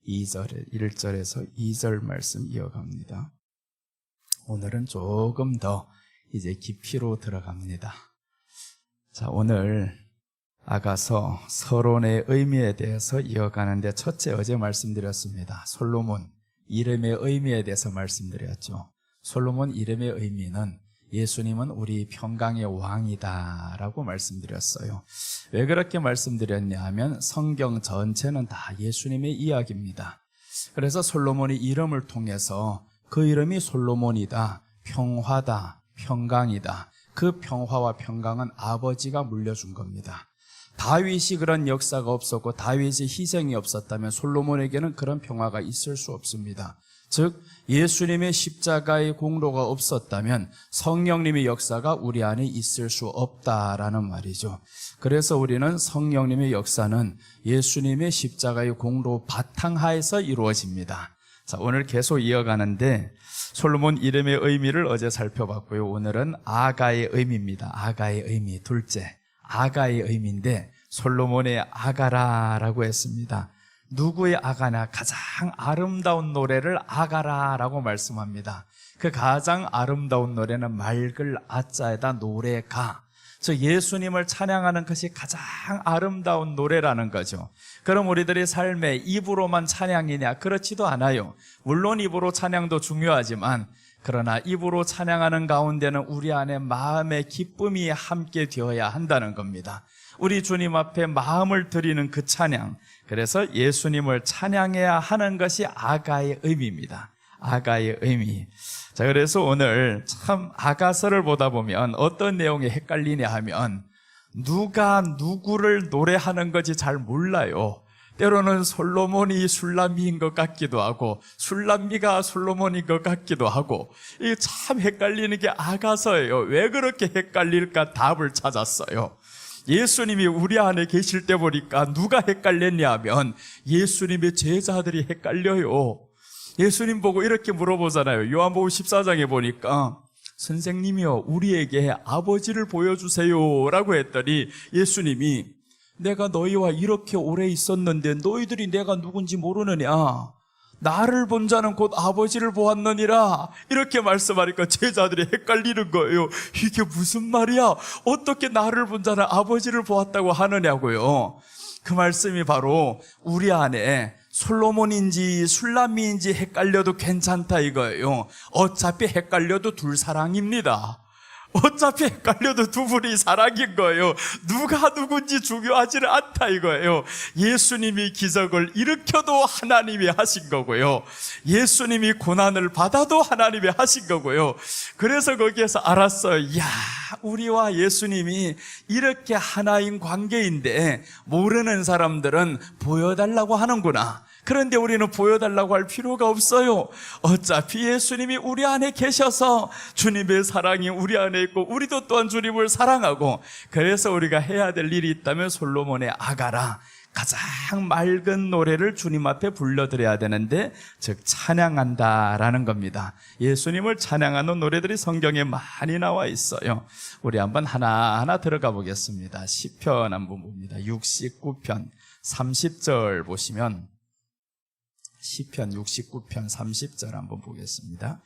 1절에서 2절 말씀 이어갑니다. 오늘은 조금 더 이제 깊이로 들어갑니다. 자, 오늘 아가서 서론의 의미에 대해서 이어가는데, 첫째 어제 말씀드렸습니다. 솔로몬 이름의 의미에 대해서 말씀드렸죠. 솔로몬 이름의 의미는 예수님은 우리 평강의 왕이다 라고 말씀드렸어요. 왜 그렇게 말씀드렸냐 하면 성경 전체는 다 예수님의 이야기입니다. 그래서 솔로몬의 이름을 통해서 그 이름이 솔로몬이다, 평화다, 평강이다. 그 평화와 평강은 아버지가 물려준 겁니다. 다윗이 그런 역사가 없었고 다윗의 희생이 없었다면 솔로몬에게는 그런 평화가 있을 수 없습니다. 즉 예수님의 십자가의 공로가 없었다면 성령님의 역사가 우리 안에 있을 수 없다라는 말이죠. 그래서 우리는 성령님의 역사는 예수님의 십자가의 공로 바탕하에서 이루어집니다. 자, 오늘 계속 이어가는데 솔로몬 이름의 의미를 어제 살펴봤고요. 오늘은 아가의 의미입니다. 아가의 의미, 둘째 아가의 의미인데 솔로몬의 아가라라고 했습니다. 누구의 아가냐? 가장 아름다운 노래를 아가라라고 말씀합니다. 그 가장 아름다운 노래는 맑을 아자에다 노래가, 즉 예수님을 찬양하는 것이 가장 아름다운 노래라는 거죠. 그럼 우리들의 삶에 입으로만 찬양이냐? 그렇지도 않아요. 물론 입으로 찬양도 중요하지만, 그러나 입으로 찬양하는 가운데는 우리 안에 마음의 기쁨이 함께 되어야 한다는 겁니다. 우리 주님 앞에 마음을 드리는 그 찬양, 그래서 예수님을 찬양해야 하는 것이 아가의 의미입니다. 아가의 의미. 자, 그래서 오늘 참 아가서를 보다 보면 어떤 내용이 헷갈리냐 하면 누가 누구를 노래하는 건지 잘 몰라요. 때로는 솔로몬이 술람미인 것 같기도 하고 술람미가 솔로몬인 것 같기도 하고, 이게 참 헷갈리는 게 아가서예요. 왜 그렇게 헷갈릴까 답을 찾았어요. 예수님이 우리 안에 계실 때 보니까 누가 헷갈렸냐 하면 예수님의 제자들이 헷갈려요. 예수님 보고 이렇게 물어보잖아요. 요한복음 14장에 보니까 선생님이요, 우리에게 아버지를 보여주세요 라고 했더니 예수님이 내가 너희와 이렇게 오래 있었는데 너희들이 내가 누군지 모르느냐? 나를 본 자는 곧 아버지를 보았느니라 이렇게 말씀하니까 제자들이 헷갈리는 거예요. 이게 무슨 말이야? 어떻게 나를 본 자는 아버지를 보았다고 하느냐고요. 그 말씀이 바로 우리 안에 솔로몬인지 술람미인지 헷갈려도 괜찮다 이거예요. 어차피 헷갈려도 둘 사랑입니다. 어차피 헷갈려도 두 분이 사랑인 거예요. 누가 누군지 중요하지는 않다 이거예요. 예수님이 기적을 일으켜도 하나님이 하신 거고요. 예수님이 고난을 받아도 하나님이 하신 거고요. 그래서 거기에서 알았어요. 이야, 우리와 예수님이 이렇게 하나인 관계인데 모르는 사람들은 보여달라고 하는구나. 그런데 우리는 보여달라고 할 필요가 없어요. 어차피 예수님이 우리 안에 계셔서 주님의 사랑이 우리 안에 있고 우리도 또한 주님을 사랑하고, 그래서 우리가 해야 될 일이 있다면 솔로몬의 아가라, 가장 맑은 노래를 주님 앞에 불러드려야 되는데, 즉 찬양한다라는 겁니다. 예수님을 찬양하는 노래들이 성경에 많이 나와 있어요. 우리 한번 하나하나 들어가 보겠습니다. 시편 한번 봅니다. 69편 30절 보시면, 시편 69편 30절 한번 보겠습니다.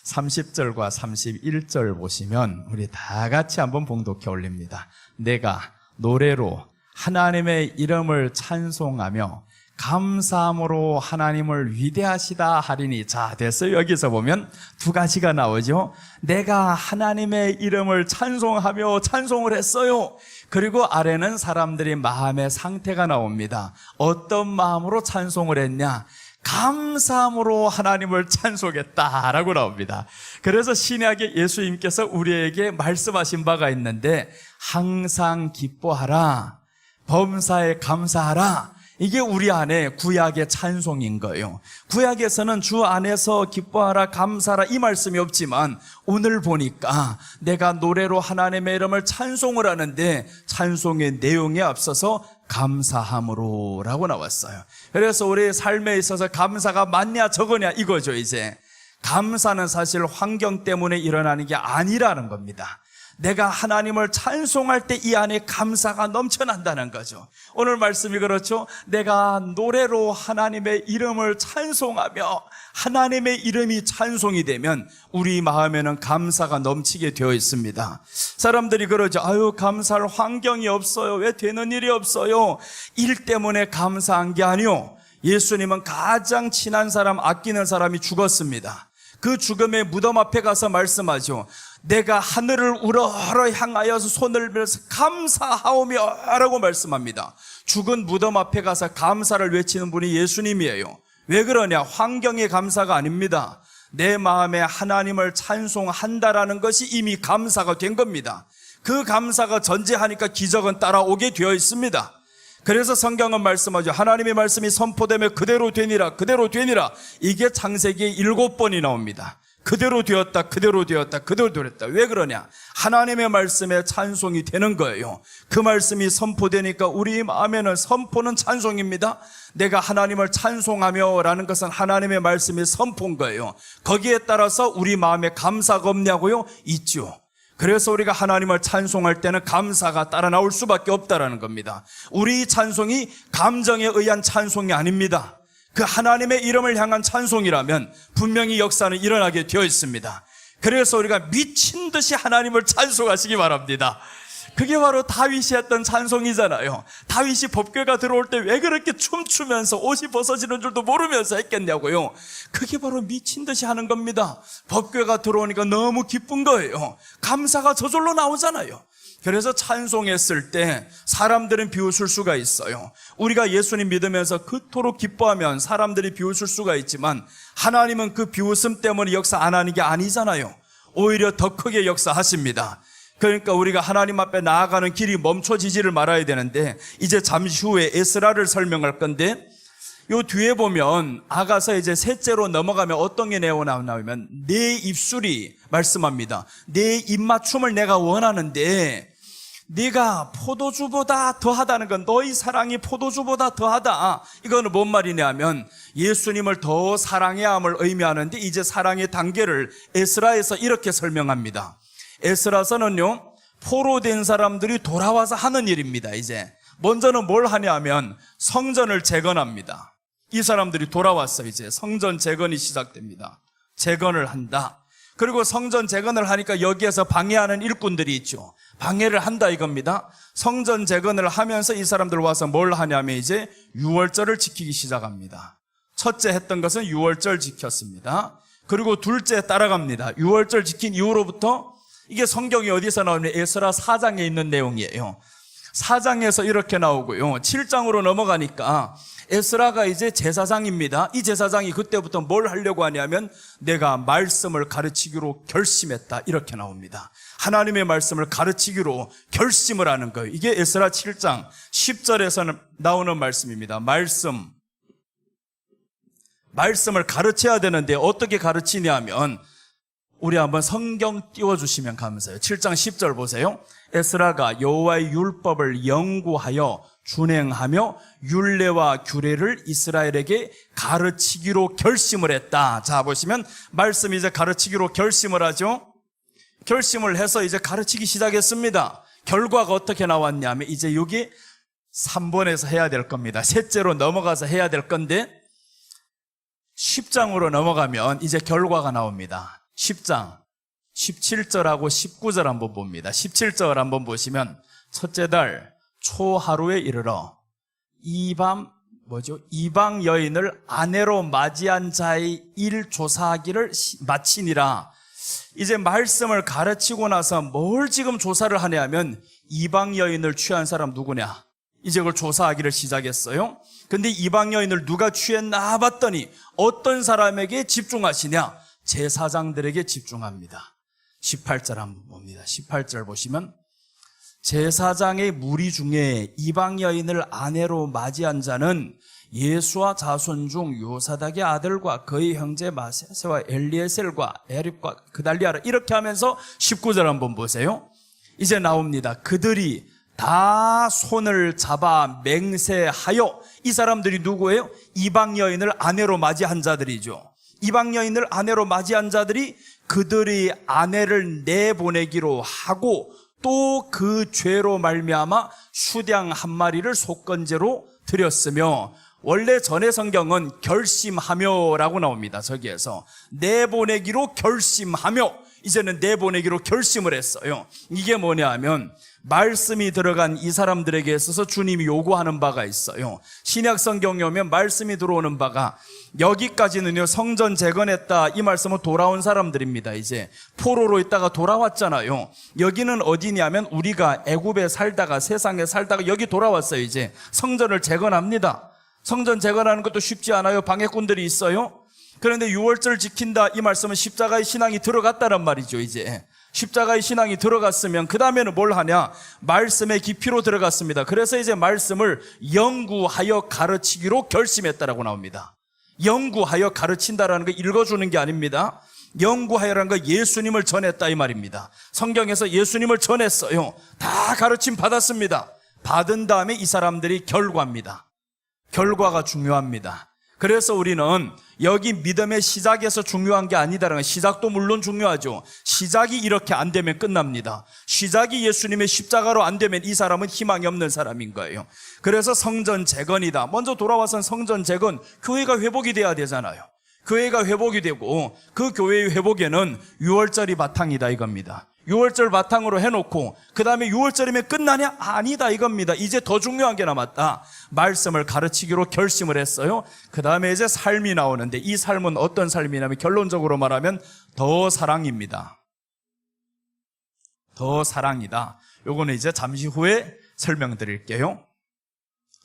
30절과 31절 보시면 우리 다 같이 한번 봉독해 올립니다. 내가 노래로 하나님의 이름을 찬송하며 감사함으로 하나님을 위대하시다 하리니. 자, 됐어요. 여기서 보면 두 가지가 나오죠. 내가 하나님의 이름을 찬송하며 찬송을 했어요. 그리고 아래는 사람들이 마음의 상태가 나옵니다. 어떤 마음으로 찬송을 했냐? 감사함으로 하나님을 찬송했다라고 나옵니다. 그래서 신약에 예수님께서 우리에게 말씀하신 바가 있는데, 항상 기뻐하라, 범사에 감사하라, 이게 우리 안에 구약의 찬송인 거예요. 구약에서는 주 안에서 기뻐하라, 감사하라 이 말씀이 없지만 오늘 보니까 내가 노래로 하나님의 이름을 찬송을 하는데 찬송의 내용에 앞서서 감사함으로 라고 나왔어요. 그래서 우리 삶에 있어서 감사가 많냐 적으냐 이거죠. 이제 감사는 사실 환경 때문에 일어나는 게 아니라는 겁니다. 내가 하나님을 찬송할 때 이 안에 감사가 넘쳐난다는 거죠. 오늘 말씀이 그렇죠. 내가 노래로 하나님의 이름을 찬송하며 하나님의 이름이 찬송이 되면 우리 마음에는 감사가 넘치게 되어 있습니다. 사람들이 그러죠. 아유, 감사할 환경이 없어요. 왜 되는 일이 없어요? 일 때문에 감사한 게 아니요, 예수님은 가장 친한 사람, 아끼는 사람이 죽었습니다. 그 죽음의 무덤 앞에 가서 말씀하죠. 내가 하늘을 우러러 향하여서 손을 들어서 감사하오며 라고 말씀합니다. 죽은 무덤 앞에 가서 감사를 외치는 분이 예수님이에요. 왜 그러냐? 환경의 감사가 아닙니다. 내 마음에 하나님을 찬송한다라는 것이 이미 감사가 된 겁니다. 그 감사가 전제하니까 기적은 따라오게 되어 있습니다. 그래서 성경은 말씀하죠. 하나님의 말씀이 선포되면 그대로 되니라, 그대로 되니라. 이게 창세기에 7번이 나옵니다. 그대로 되었다, 그대로 되었다, 그대로 되었다. 왜 그러냐? 하나님의 말씀에 찬송이 되는 거예요. 그 말씀이 선포되니까 우리 마음에는, 선포는 찬송입니다. 내가 하나님을 찬송하며 라는 것은 하나님의 말씀이 선포인 거예요. 거기에 따라서 우리 마음에 감사가 없냐고요? 있죠. 그래서 우리가 하나님을 찬송할 때는 감사가 따라 나올 수밖에 없다라는 겁니다. 우리 찬송이 감정에 의한 찬송이 아닙니다. 그 하나님의 이름을 향한 찬송이라면 분명히 역사는 일어나게 되어 있습니다. 그래서 우리가 미친 듯이 하나님을 찬송하시기 바랍니다. 그게 바로 다윗이 했던 찬송이잖아요. 다윗이 법궤가 들어올 때 왜 그렇게 춤추면서 옷이 벗어지는 줄도 모르면서 했겠냐고요. 그게 바로 미친 듯이 하는 겁니다. 법궤가 들어오니까 너무 기쁜 거예요. 감사가 저절로 나오잖아요. 그래서 찬송했을 때 사람들은 비웃을 수가 있어요. 우리가 예수님 믿으면서 그토록 기뻐하면 사람들이 비웃을 수가 있지만 하나님은 그 비웃음 때문에 역사 안 하는 게 아니잖아요. 오히려 더 크게 역사하십니다. 그러니까 우리가 하나님 앞에 나아가는 길이 멈춰지지를 말아야 되는데, 이제 잠시 후에 에스라를 설명할 건데, 요 뒤에 보면 아가서 이제 셋째로 넘어가면 어떤 게 나오냐면 내 입술이 말씀합니다. 내 입맞춤을 내가 원하는데 네가 포도주보다 더하다는 건, 너희 사랑이 포도주보다 더하다. 이거는 뭔 말이냐면 예수님을 더 사랑해야 함을 의미하는데, 이제 사랑의 단계를 에스라에서 이렇게 설명합니다. 에스라서는요, 포로된 사람들이 돌아와서 하는 일입니다. 이제 먼저는 뭘 하냐면 성전을 재건합니다. 이 사람들이 돌아왔어. 이제 성전 재건이 시작됩니다. 재건을 한다. 그리고 성전 재건을 하니까 여기에서 방해하는 일꾼들이 있죠. 방해를 한다 이겁니다. 성전 재건을 하면서 이 사람들 와서 뭘 하냐면 이제 유월절을 지키기 시작합니다. 첫째 했던 것은 유월절 지켰습니다. 그리고 둘째 따라갑니다. 유월절 지킨 이후로부터, 이게 성경이 어디서 나오냐면 에스라 4장에 있는 내용이에요. 4장에서 이렇게 나오고요. 7장으로 넘어가니까 에스라가 이제 제사장입니다. 이 제사장이 그때부터 뭘 하려고 하냐면 내가 말씀을 가르치기로 결심했다, 이렇게 나옵니다. 하나님의 말씀을 가르치기로 결심을 하는 거예요. 이게 에스라 7장 10절에서 나오는 말씀입니다. 말씀을 가르쳐야 되는데 어떻게 가르치냐면, 우리 한번 성경 띄워주시면 감사해요. 7장 10절 보세요. 에스라가 여호와의 율법을 연구하여 준행하며 율례와 규례를 이스라엘에게 가르치기로 결심을 했다. 자, 보시면 말씀이 이제 가르치기로 결심을 하죠. 결심을 해서 이제 가르치기 시작했습니다. 결과가 어떻게 나왔냐면 이제 여기 3번에서 해야 될 겁니다. 셋째로 넘어가서 해야 될 건데 10장으로 넘어가면 이제 결과가 나옵니다. 10장 17절하고 19절 한번 봅니다. 17절 한번 보시면 첫째 달 초하루에 이르러 이방 여인을 아내로 맞이한 자의 일 조사하기를 마치니라. 이제 말씀을 가르치고 나서 뭘 지금 조사를 하냐면 이방 여인을 취한 사람 누구냐, 이제 그걸 조사하기를 시작했어요. 근데 이방 여인을 누가 취했나 봤더니 어떤 사람에게 집중하시냐, 제사장들에게 집중합니다. 18절 한번 봅니다. 18절 보시면 제사장의 무리 중에 이방 여인을 아내로 맞이한 자는 예수와 자손 중 요사닥의 아들과 그의 형제 마세세와 엘리에셀과 에립과 그달리아라. 이렇게 하면서 19절 한번 보세요. 이제 나옵니다. 그들이 다 손을 잡아 맹세하여, 이 사람들이 누구예요? 이방 여인을 아내로 맞이한 자들이죠. 이방 여인을 아내로 맞이한 자들이 그들의 아내를 내보내기로 하고 또 그 죄로 말미암아 수량 한 마리를 속건제로 드렸으며, 원래 전의 성경은 결심하며라고 나옵니다. 저기에서 내보내기로 결심하며, 이제는 내보내기로 결심을 했어요. 이게 뭐냐 하면 말씀이 들어간 이 사람들에게 있어서 주님이 요구하는 바가 있어요. 신약 성경에 오면 말씀이 들어오는 바가, 여기까지는요 성전 재건했다 이 말씀은 돌아온 사람들입니다. 이제 포로로 있다가 돌아왔잖아요. 여기는 어디냐면 우리가 애굽에 살다가 세상에 살다가 여기 돌아왔어요. 이제 성전을 재건합니다. 성전 재건하는 것도 쉽지 않아요. 방해꾼들이 있어요. 그런데 유월절 지킨다 이 말씀은 십자가의 신앙이 들어갔다는 말이죠. 이제 십자가의 신앙이 들어갔으면 그 다음에는 뭘 하냐? 말씀의 깊이로 들어갔습니다. 그래서 이제 말씀을 연구하여 가르치기로 결심했다라고 나옵니다. 연구하여 가르친다라는 거 읽어주는 게 아닙니다. 연구하여라는 거 예수님을 전했다 이 말입니다. 성경에서 예수님을 전했어요. 다 가르침 받았습니다. 받은 다음에 이 사람들이 결과입니다. 결과가 중요합니다. 그래서 우리는 여기 믿음의 시작에서 중요한 게 아니다라는, 시작도 물론 중요하죠. 시작이 이렇게 안 되면 끝납니다. 시작이 예수님의 십자가로 안 되면 이 사람은 희망이 없는 사람인 거예요. 그래서 성전 재건이다. 먼저 돌아와선 성전 재건, 교회가 회복이 돼야 되잖아요. 교회가 회복이 되고 그 교회의 회복에는 유월절이 바탕이다 이겁니다. 유월절 바탕으로 해놓고 그 다음에 유월절이면 끝나냐? 아니다 이겁니다. 이제 더 중요한 게 남았다. 말씀을 가르치기로 결심을 했어요. 그 다음에 이제 삶이 나오는데, 이 삶은 어떤 삶이냐면 결론적으로 말하면 더 사랑입니다. 더 사랑이다. 요거는 이제 잠시 후에 설명드릴게요.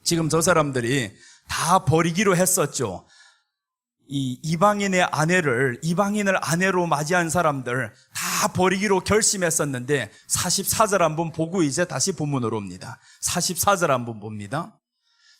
지금 저 사람들이 다 버리기로 했었죠. 이 이방인의 아내를, 이방인을 아내로 맞이한 사람들 다 버리기로 결심했었는데 44절 한번 보고 이제 다시 본문으로 옵니다. 44절 한번 봅니다.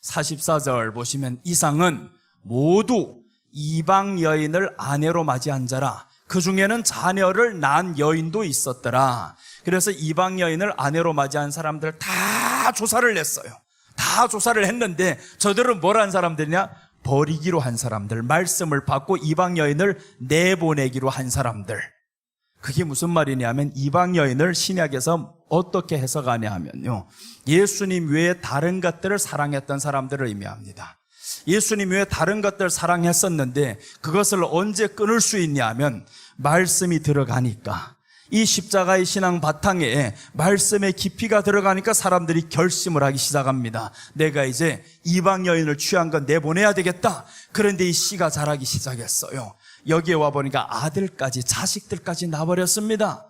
44절 보시면, 이상은 모두 이방 여인을 아내로 맞이한 자라. 그 중에는 자녀를 낳은 여인도 있었더라. 그래서 이방 여인을 아내로 맞이한 사람들 다 조사를 했어요. 다 조사를 했는데 저들은 뭘 한 사람들이냐? 버리기로 한 사람들, 말씀을 받고 이방 여인을 내보내기로 한 사람들. 그게 무슨 말이냐면 이방 여인을 신약에서 어떻게 해석하냐 하면요, 예수님 외에 다른 것들을 사랑했던 사람들을 의미합니다. 예수님 외에 다른 것들을 사랑했었는데 그것을 언제 끊을 수 있냐 하면 말씀이 들어가니까, 이 십자가의 신앙 바탕에 말씀의 깊이가 들어가니까 사람들이 결심을 하기 시작합니다. 내가 이제 이방 여인을 취한 건 내보내야 되겠다. 그런데 이 씨가 자라기 시작했어요. 여기에 와보니까 아들까지, 자식들까지 나버렸습니다.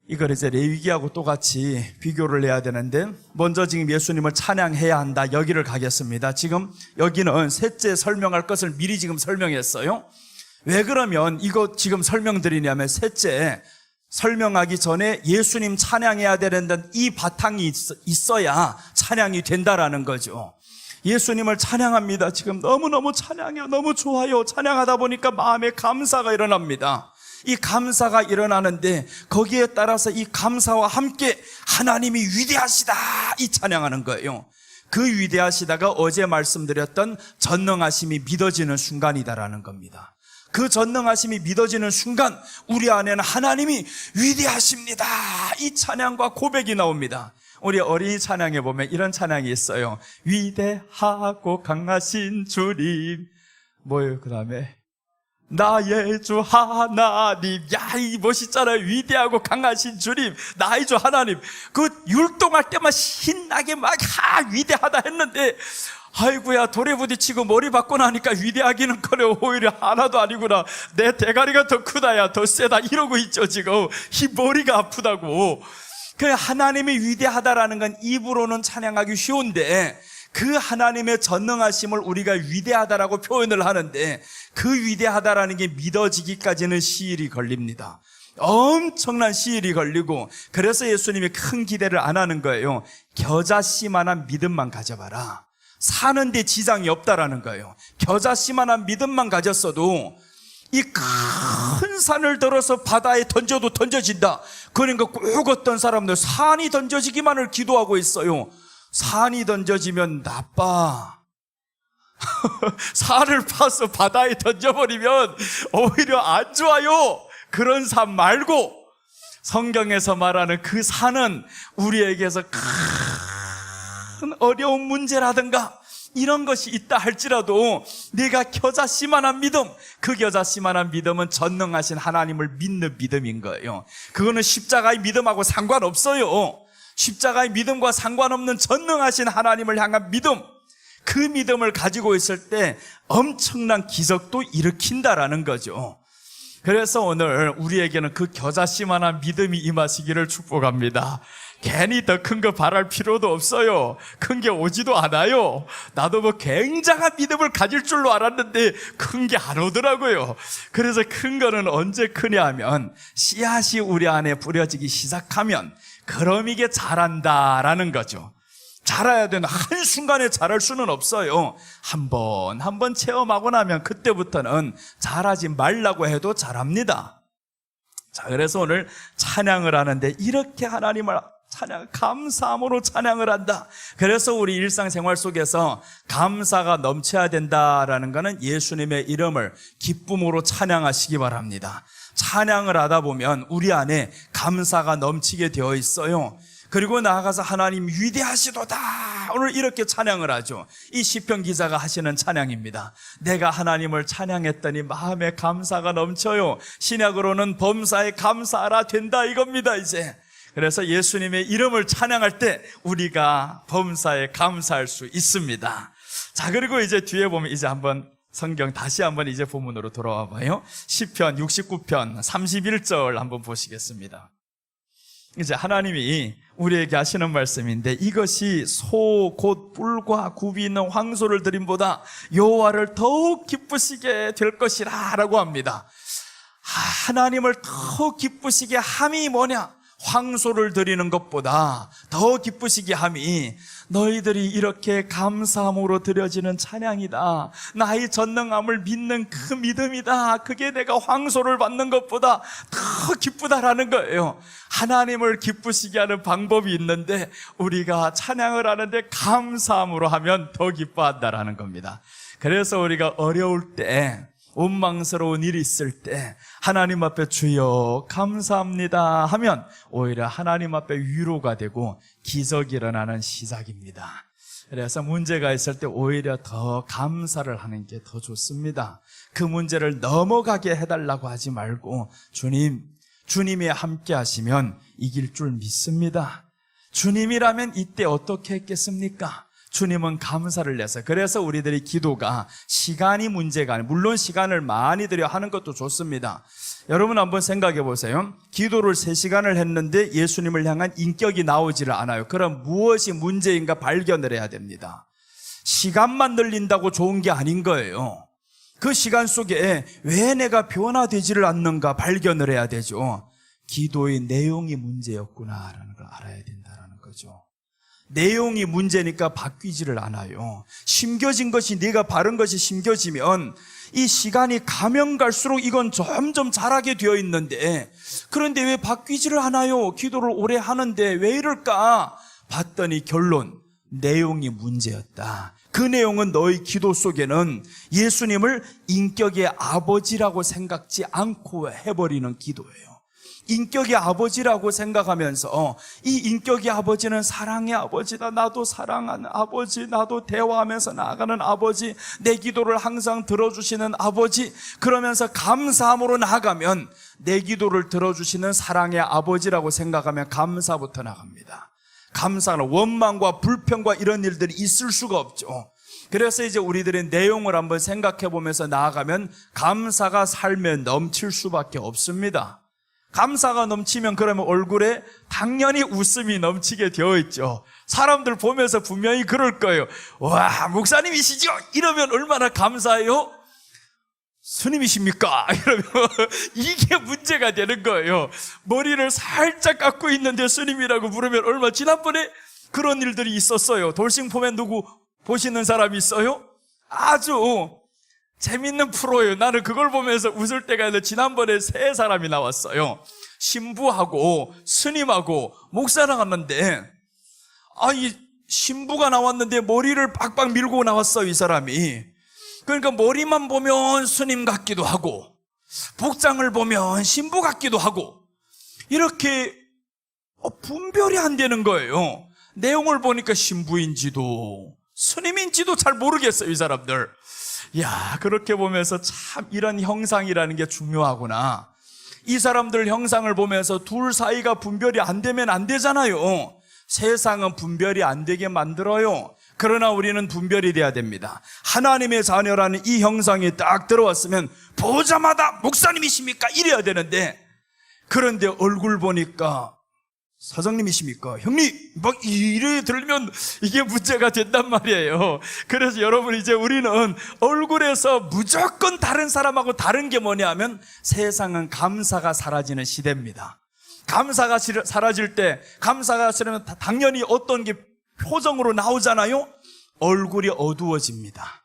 이걸 이제 레위기하고 똑같이 비교를 해야 되는데, 먼저 지금 예수님을 찬양해야 한다. 여기를 가겠습니다. 지금 여기는 셋째 설명할 것을 미리 지금 설명했어요. 왜 그러면 이거 지금 설명드리냐면, 셋째 설명하기 전에 예수님 찬양해야 되는데 이 바탕이 있어야 찬양이 된다라는 거죠. 예수님을 찬양합니다. 지금 너무너무 찬양해요. 너무 좋아요. 찬양하다 보니까 마음에 감사가 일어납니다. 이 감사가 일어나는데 거기에 따라서 이 감사와 함께 하나님이 위대하시다 이 찬양하는 거예요. 그 위대하시다가 어제 말씀드렸던 전능하심이 믿어지는 순간이다라는 겁니다. 그 전능하심이 믿어지는 순간 우리 안에는 하나님이 위대하십니다 이 찬양과 고백이 나옵니다. 우리 어린이 찬양에 보면 이런 찬양이 있어요. 위대하고 강하신 주님, 뭐예요? 그 다음에 나의 주 하나님. 야, 이 멋있잖아요. 위대하고 강하신 주님, 나의 주 하나님. 그 율동할 때만 신나게 막 위대하다 했는데, 아이고야, 돌에 부딪히고 머리 받고 나니까 위대하기는 커녕 오히려 하나도 아니구나. 내 대가리가 더 크다야, 더 세다 이러고 있죠. 지금 이 머리가 아프다고. 그 하나님이 위대하다라는 건 입으로는 찬양하기 쉬운데, 그 하나님의 전능하심을 우리가 위대하다라고 표현을 하는데, 그 위대하다라는 게 믿어지기까지는 시일이 걸립니다. 엄청난 시일이 걸리고, 그래서 예수님이 큰 기대를 안 하는 거예요. 겨자씨만한 믿음만 가져봐라. 사는데 지장이 없다라는 거예요. 겨자씨만한 믿음만 가졌어도 이 큰 산을 들어서 바다에 던져도 던져진다. 그러니까 꼭 어떤 사람들 산이 던져지기만을 기도하고 있어요. 산이 던져지면 나빠. 살을 파서 바다에 던져버리면 오히려 안 좋아요. 그런 삶 말고 성경에서 말하는 그 산은 우리에게서 큰 어려운 문제라든가 이런 것이 있다 할지라도 네가 겨자씨만한 믿음, 그 겨자씨만한 믿음은 전능하신 하나님을 믿는 믿음인 거예요. 그거는 십자가의 믿음하고 상관없어요. 십자가의 믿음과 상관없는 전능하신 하나님을 향한 믿음, 그 믿음을 가지고 있을 때 엄청난 기적도 일으킨다라는 거죠. 그래서 오늘 우리에게는 그 겨자씨만한 믿음이 임하시기를 축복합니다. 괜히 더 큰 거 바랄 필요도 없어요. 큰 게 오지도 않아요. 나도 뭐 굉장한 믿음을 가질 줄로 알았는데 큰 게 안 오더라고요. 그래서 큰 거는 언제 크냐 하면 씨앗이 우리 안에 뿌려지기 시작하면 그럼 이게 자란다라는 거죠. 자라야 되는 한순간에 자랄 수는 없어요. 한 번 체험하고 나면 그때부터는 자라지 말라고 해도 자랍니다. 자, 그래서 오늘 찬양을 하는데 이렇게 하나님을 감사함으로 찬양을 한다. 그래서 우리 일상생활 속에서 감사가 넘쳐야 된다라는 것은 예수님의 이름을 기쁨으로 찬양하시기 바랍니다. 찬양을 하다 보면 우리 안에 감사가 넘치게 되어 있어요. 그리고 나아가서 하나님 위대하시도다 오늘 이렇게 찬양을 하죠. 이 시편 기자가 하시는 찬양입니다. 내가 하나님을 찬양했더니 마음에 감사가 넘쳐요. 신약으로는 범사에 감사하라 된다 이겁니다. 이제 그래서 예수님의 이름을 찬양할 때 우리가 범사에 감사할 수 있습니다. 자, 그리고 이제 뒤에 보면 이제 한번 성경 다시 한번 이제 본문으로 돌아와 봐요. 시편 69편 31절 한번 보시겠습니다. 이제 하나님이 우리에게 하시는 말씀인데 이것이 소 곧 뿔과 굽이 있는 황소를 드림보다 여호와를 더욱 기쁘시게 될 것이라 라고 합니다. 하나님을 더욱 기쁘시게 함이 뭐냐? 황소를 드리는 것보다 더 기쁘시게 함이 너희들이 이렇게 감사함으로 드려지는 찬양이다. 나의 전능함을 믿는 그 믿음이다. 그게 내가 황소를 받는 것보다 더 기쁘다라는 거예요. 하나님을 기쁘시게 하는 방법이 있는데 우리가 찬양을 하는데 감사함으로 하면 더 기뻐한다라는 겁니다. 그래서 우리가 어려울 때, 원망스러운 일이 있을 때 하나님 앞에 주여 감사합니다 하면 오히려 하나님 앞에 위로가 되고 기적이 일어나는 시작입니다. 그래서 문제가 있을 때 오히려 더 감사를 하는 게 더 좋습니다. 그 문제를 넘어가게 해달라고 하지 말고 주님이 함께 하시면 이길 줄 믿습니다. 주님이라면 이때 어떻게 했겠습니까? 주님은 감사를 내서. 그래서 우리들이 기도가 시간이 문제가 아니에요. 물론 시간을 많이 들여 하는 것도 좋습니다. 여러분 한번 생각해 보세요. 기도를 3시간을 했는데 예수님을 향한 인격이 나오지를 않아요. 그럼 무엇이 문제인가 발견을 해야 됩니다. 시간만 늘린다고 좋은 게 아닌 거예요. 그 시간 속에 왜 내가 변화되지를 않는가 발견을 해야 되죠. 기도의 내용이 문제였구나라는 걸 알아야 된다는 거죠. 내용이 문제니까 바뀌지를 않아요. 심겨진 것이, 네가 바른 것이 심겨지면 이 시간이 가면 갈수록 이건 점점 자라게 되어 있는데 그런데 왜 바뀌지를 않아요? 기도를 오래 하는데 왜 이럴까? 봤더니 결론, 내용이 문제였다. 그 내용은 너의 기도 속에는 예수님을 인격의 아버지라고 생각지 않고 해버리는 기도예요. 인격의 아버지라고 생각하면서 이 인격의 아버지는 사랑의 아버지다. 나도 사랑하는 아버지, 나도 대화하면서 나아가는 아버지, 내 기도를 항상 들어주시는 아버지, 그러면서 감사함으로 나아가면 내 기도를 들어주시는 사랑의 아버지라고 생각하면 감사부터 나갑니다. 감사는 원망과 불평과 이런 일들이 있을 수가 없죠. 그래서 이제 우리들의 내용을 한번 생각해 보면서 나아가면 감사가 삶에 넘칠 수밖에 없습니다. 감사가 넘치면 그러면 얼굴에 당연히 웃음이 넘치게 되어 있죠. 사람들 보면서 분명히 그럴 거예요. 와, 목사님이시죠? 이러면 얼마나 감사해요? 스님이십니까? 이러면 이게 문제가 되는 거예요. 머리를 살짝 깎고 있는데 스님이라고 부르면 얼마. 지난번에 그런 일들이 있었어요. 돌싱폼에 누구 보시는 사람이 있어요? 아주 재밌는 프로예요. 나는 그걸 보면서 웃을 때가 있는데 지난번에 3사람이 나왔어요. 신부하고 스님하고 목사 나왔는데 이 신부가 나왔는데 머리를 빡빡 밀고 나왔어요. 이 사람이. 그러니까 머리만 보면 스님 같기도 하고 복장을 보면 신부 같기도 하고 이렇게 분별이 안 되는 거예요. 내용을 보니까 신부인지도 스님인지도 잘 모르겠어요, 이 사람들. 야, 그렇게 보면서 참 이런 형상이라는 게 중요하구나. 이 사람들 형상을 보면서 둘 사이가 분별이 안 되면 안 되잖아요. 세상은 분별이 안 되게 만들어요. 그러나 우리는 분별이 돼야 됩니다. 하나님의 자녀라는 이 형상이 딱 들어왔으면 보자마자 목사님이십니까? 이래야 되는데, 그런데 얼굴 보니까 사장님이십니까? 형님! 막 이래 들면 이게 문제가 된단 말이에요. 그래서 여러분, 이제 우리는 얼굴에서 무조건 다른 사람하고 다른 게 뭐냐 하면 세상은 감사가 사라지는 시대입니다. 감사가 사라질 때, 감사가 사라지면 당연히 어떤 게 표정으로 나오잖아요. 얼굴이 어두워집니다.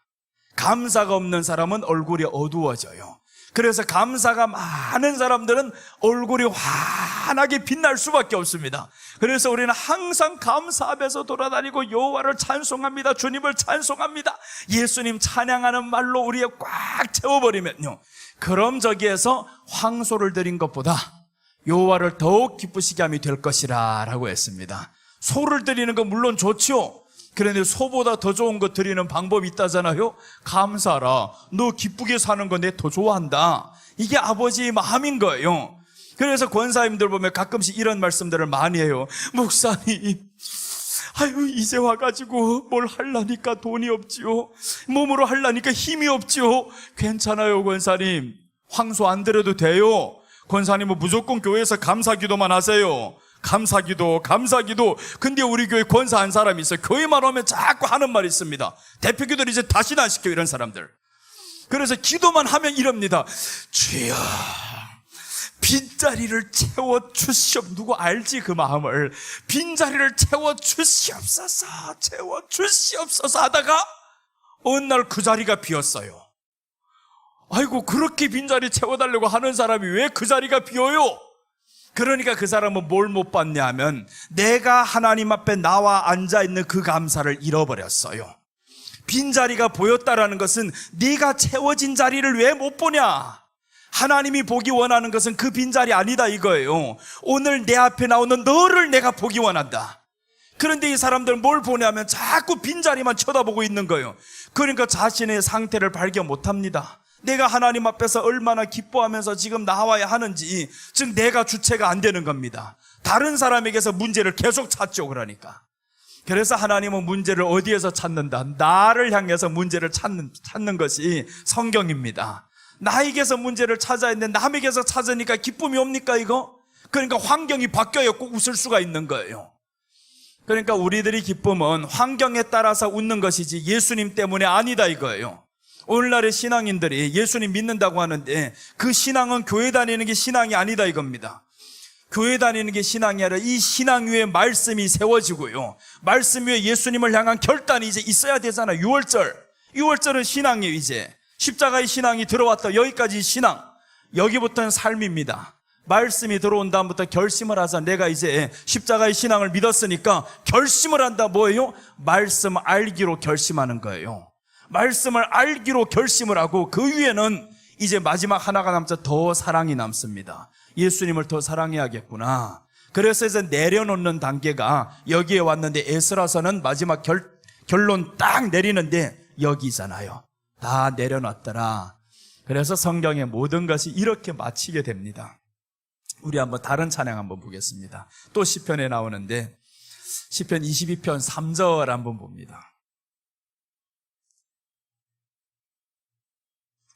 감사가 없는 사람은 얼굴이 어두워져요. 그래서 감사가 많은 사람들은 얼굴이 환하게 빛날 수밖에 없습니다. 그래서 우리는 항상 감사 앞에서 돌아다니고 여호와를 찬송합니다. 주님을 찬송합니다. 예수님 찬양하는 말로 우리에 꽉 채워버리면요, 그럼 저기에서 황소를 드린 것보다 여호와를 더욱 기쁘시게 함이 될 것이라 라고 했습니다. 소를 드리는 건 물론 좋죠. 그런데 소보다 더 좋은 거 드리는 방법이 있다잖아요. 감사라, 너 기쁘게 사는 거 내 더 좋아한다. 이게 아버지의 마음인 거예요. 그래서 권사님들 보면 가끔씩 이런 말씀들을 많이 해요. 목사님, 아유, 이제 와가지고 뭘 하려니까 돈이 없지요, 몸으로 하려니까 힘이 없지요. 괜찮아요, 권사님. 황소 안 드려도 돼요. 권사님은 무조건 교회에서 감사기도만 하세요. 감사기도. 근데 우리 교회 권사 한 사람이 있어요. 교회만 오면 자꾸 하는 말이 있습니다. 대표기도를 이제 다시는 안 시켜요, 이런 사람들. 그래서 기도만 하면 이럽니다. 주여, 빈자리를 채워주시옵소서. 누구 알지 그 마음을. 빈자리를 채워주시옵소서 하다가 어느 날 그 자리가 비었어요. 아이고, 그렇게 빈자리 채워달라고 하는 사람이 왜 그 자리가 비어요? 그러니까 그 사람은 뭘 못 봤냐 하면 내가 하나님 앞에 나와 앉아있는 그 감사를 잃어버렸어요. 빈자리가 보였다라는 것은 네가 채워진 자리를 왜 못 보냐? 하나님이 보기 원하는 것은 그 빈자리 아니다 이거예요. 오늘 내 앞에 나오는 너를 내가 보기 원한다. 그런데 이 사람들은 뭘 보냐면 자꾸 빈자리만 쳐다보고 있는 거예요. 그러니까 자신의 상태를 발견 못합니다. 내가 하나님 앞에서 얼마나 기뻐하면서 지금 나와야 하는지, 즉 내가 주체가 안 되는 겁니다. 다른 사람에게서 문제를 계속 찾죠. 그러니까 그래서 하나님은 문제를 어디에서 찾는다? 나를 향해서 문제를 찾는 것이 성경입니다. 나에게서 문제를 찾아야 했는데 남에게서 찾으니까 기쁨이 옵니까 이거? 그러니까 환경이 바뀌어야 꼭 웃을 수가 있는 거예요. 그러니까 우리들이 기쁨은 환경에 따라서 웃는 것이지 예수님 때문에 아니다 이거예요. 오늘날의 신앙인들이 예수님 믿는다고 하는데 그 신앙은 교회 다니는 게 신앙이 아니다 이겁니다. 교회 다니는 게 신앙이 아니라 이 신앙 위에 말씀이 세워지고요, 말씀 위에 예수님을 향한 결단이 이제 있어야 되잖아요. 6월절은 신앙이에요. 이제 십자가의 신앙이 들어왔다. 여기까지 신앙, 여기부터는 삶입니다. 말씀이 들어온 다음부터 결심을 하자. 내가 이제 십자가의 신앙을 믿었으니까 결심을 한다. 뭐예요? 말씀 알기로 결심하는 거예요. 말씀을 알기로 결심을 하고 그 위에는 이제 마지막 하나가 남자 더 사랑이 남습니다. 예수님을 더 사랑해야겠구나. 그래서 이제 내려놓는 단계가 여기에 왔는데, 에스라서는 마지막 결론 딱 내리는데 여기잖아요. 다 내려놨더라. 그래서 성경의 모든 것이 이렇게 마치게 됩니다. 우리 한번 다른 찬양 한번 보겠습니다. 또 시편에 나오는데 시편 22편 3절 한번 봅니다.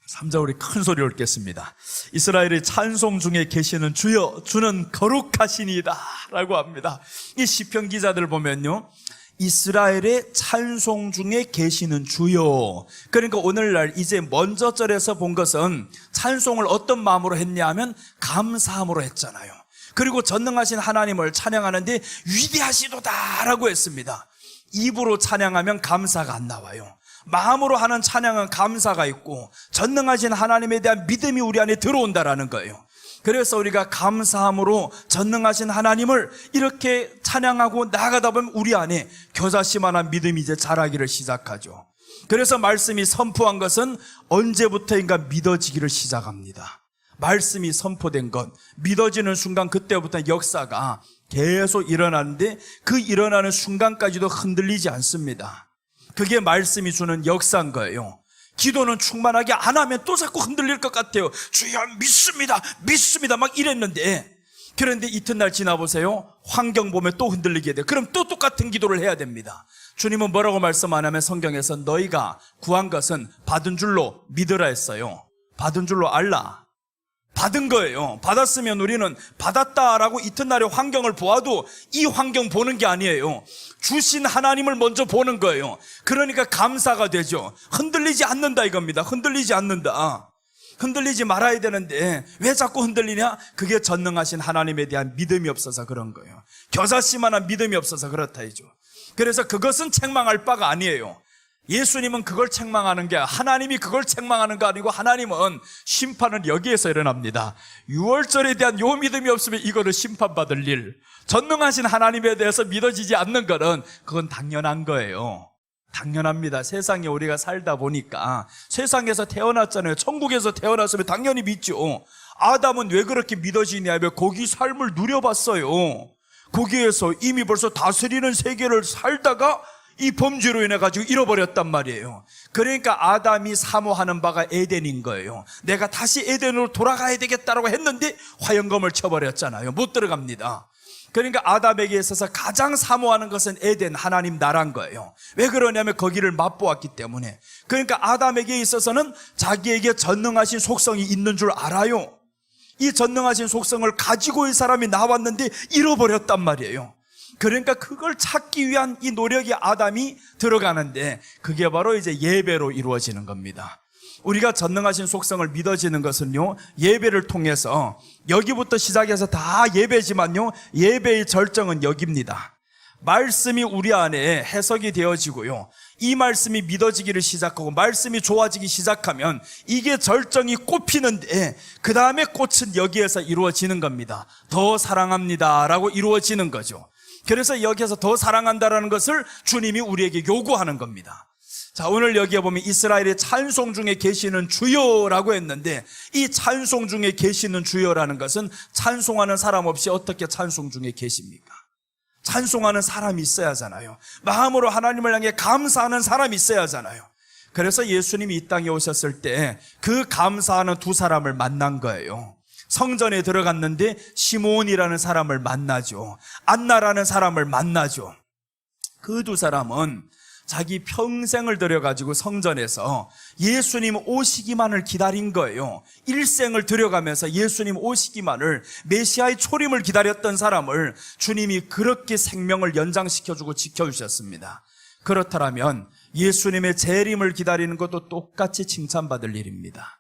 3절 우리 큰 소리로 읽겠습니다. 이스라엘의 찬송 중에 계시는 주여, 주는 거룩하시니이다 라고 합니다. 이 시편 기자들 보면요, 이스라엘의 찬송 중에 계시는 주여. 그러니까 오늘날 이제 먼저 절에서 본 것은 찬송을 어떤 마음으로 했냐 하면 감사함으로 했잖아요. 그리고 전능하신 하나님을 찬양하는데 위대하시도다 라고 했습니다. 입으로 찬양하면 감사가 안 나와요. 마음으로 하는 찬양은 감사가 있고 전능하신 하나님에 대한 믿음이 우리 안에 들어온다라는 거예요. 그래서 우리가 감사함으로 전능하신 하나님을 이렇게 찬양하고 나아가다 보면 우리 안에 겨자씨만한 믿음이 이제 자라기를 시작하죠. 그래서 말씀이 선포한 것은 언제부터인가 믿어지기를 시작합니다. 말씀이 선포된 것, 믿어지는 순간 그때부터 역사가 계속 일어나는데 그 일어나는 순간까지도 흔들리지 않습니다. 그게 말씀이 주는 역사인 거예요. 기도는 충만하게 안 하면 또 자꾸 흔들릴 것 같아요. 주여 믿습니다, 믿습니다 막 이랬는데, 그런데 이튿날 지나보세요. 환경 보면 또 흔들리게 돼요. 그럼 또 똑같은 기도를 해야 됩니다. 주님은 뭐라고 말씀 안 하면 성경에서 너희가 구한 것은 받은 줄로 믿으라 했어요. 받은 줄로 알라. 받은 거예요. 받았으면 우리는 받았다라고 이튿날의 환경을 보아도 이 환경 보는 게 아니에요. 주신 하나님을 먼저 보는 거예요. 그러니까 감사가 되죠. 흔들리지 않는다 이겁니다. 흔들리지 않는다. 흔들리지 말아야 되는데 왜 자꾸 흔들리냐? 그게 전능하신 하나님에 대한 믿음이 없어서 그런 거예요. 겨자씨만한 믿음이 없어서 그렇다 이죠. 그래서 그것은 책망할 바가 아니에요. 예수님은 그걸 책망하는 게, 하나님이 그걸 책망하는 거 아니고 하나님은 심판은 여기에서 일어납니다. 유월절에 대한 요 믿음이 없으면 이거는 심판받을 일, 전능하신 하나님에 대해서 믿어지지 않는 거는 그건 당연한 거예요. 당연합니다. 세상에 우리가 살다 보니까, 세상에서 태어났잖아요. 천국에서 태어났으면 당연히 믿죠. 아담은 왜 그렇게 믿어지냐면 거기 삶을 누려봤어요. 거기에서 이미 벌써 다스리는 세계를 살다가 이 범죄로 인해 가지고 잃어버렸단 말이에요. 그러니까 아담이 사모하는 바가 에덴인 거예요. 내가 다시 에덴으로 돌아가야 되겠다라고 했는데 화영검을 쳐버렸잖아요. 못 들어갑니다. 그러니까 아담에게 있어서 가장 사모하는 것은 에덴, 하나님 나라인 거예요. 왜 그러냐면 거기를 맛보았기 때문에. 그러니까 아담에게 있어서는 자기에게 전능하신 속성이 있는 줄 알아요. 이 전능하신 속성을 가지고 이 사람이 나왔는데 잃어버렸단 말이에요. 그러니까 그걸 찾기 위한 이 노력이 아담이 들어가는데, 그게 바로 이제 예배로 이루어지는 겁니다. 우리가 전능하신 속성을 믿어지는 것은요, 예배를 통해서, 여기부터 시작해서 다 예배지만요, 예배의 절정은 여기입니다. 말씀이 우리 안에 해석이 되어지고요, 이 말씀이 믿어지기를 시작하고 말씀이 좋아지기 시작하면 이게 절정이 꼽히는데, 그 다음에 꽃은 여기에서 이루어지는 겁니다. 더 사랑합니다 라고 이루어지는 거죠. 그래서 여기에서 더 사랑한다라는 것을 주님이 우리에게 요구하는 겁니다. 자, 오늘 여기에 보면 이스라엘의 찬송 중에 계시는 주여라고 했는데, 이 찬송 중에 계시는 주여라는 것은 찬송하는 사람 없이 어떻게 찬송 중에 계십니까? 찬송하는 사람이 있어야 하잖아요. 마음으로 하나님을 향해 감사하는 사람이 있어야 하잖아요. 그래서 예수님이 이 땅에 오셨을 때 그 감사하는 두 사람을 만난 거예요. 성전에 들어갔는데 시몬이라는 사람을 만나죠. 안나라는 사람을 만나죠. 그 두 사람은 자기 평생을 들여가지고 성전에서 예수님 오시기만을 기다린 거예요. 일생을 들여가면서 예수님 오시기만을, 메시아의 초림을 기다렸던 사람을 주님이 그렇게 생명을 연장시켜주고 지켜주셨습니다. 그렇다면 예수님의 재림을 기다리는 것도 똑같이 칭찬받을 일입니다.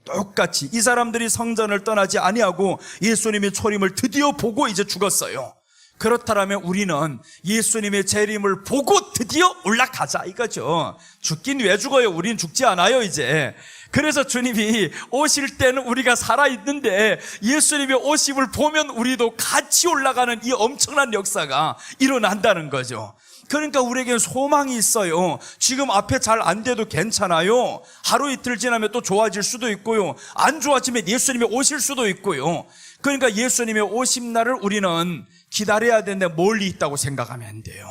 똑같이 이 사람들이 성전을 떠나지 아니하고 예수님의 초림을 드디어 보고 이제 죽었어요. 그렇다면 우리는 예수님의 재림을 보고 드디어 올라가자 이거죠. 죽긴 왜 죽어요? 우린 죽지 않아요 이제. 그래서 주님이 오실 때는 우리가 살아있는데 예수님의 오심을 보면 우리도 같이 올라가는 이 엄청난 역사가 일어난다는 거죠. 그러니까 우리에게는 소망이 있어요. 지금 앞에 잘 안 돼도 괜찮아요. 하루 이틀 지나면 또 좋아질 수도 있고요, 안 좋아지면 예수님이 오실 수도 있고요. 그러니까 예수님의 오심 날을 우리는 기다려야 되는데 멀리 있다고 생각하면 안 돼요.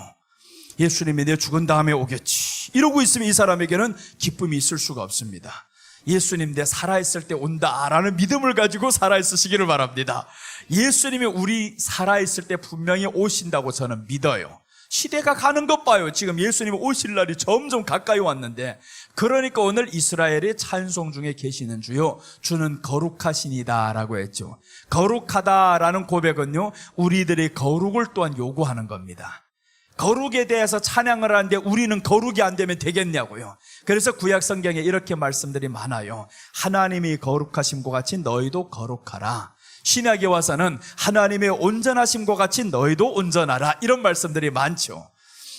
예수님이 내 죽은 다음에 오겠지 이러고 있으면 이 사람에게는 기쁨이 있을 수가 없습니다. 예수님 내 살아있을 때 온다라는 믿음을 가지고 살아있으시기를 바랍니다. 예수님이 우리 살아있을 때 분명히 오신다고 저는 믿어요. 시대가 가는 것 봐요. 지금 예수님 오실 날이 점점 가까이 왔는데, 그러니까 오늘 이스라엘의 찬송 중에 계시는 주요, 주는 거룩하시니다 라고 했죠. 거룩하다라는 고백은요, 우리들의 거룩을 또한 요구하는 겁니다. 거룩에 대해서 찬양을 하는데 우리는 거룩이 안 되면 되겠냐고요. 그래서 구약 성경에 이렇게 말씀들이 많아요. 하나님이 거룩하심과 같이 너희도 거룩하라. 신약에 와서는 하나님의 온전하심과 같이 너희도 온전하라, 이런 말씀들이 많죠.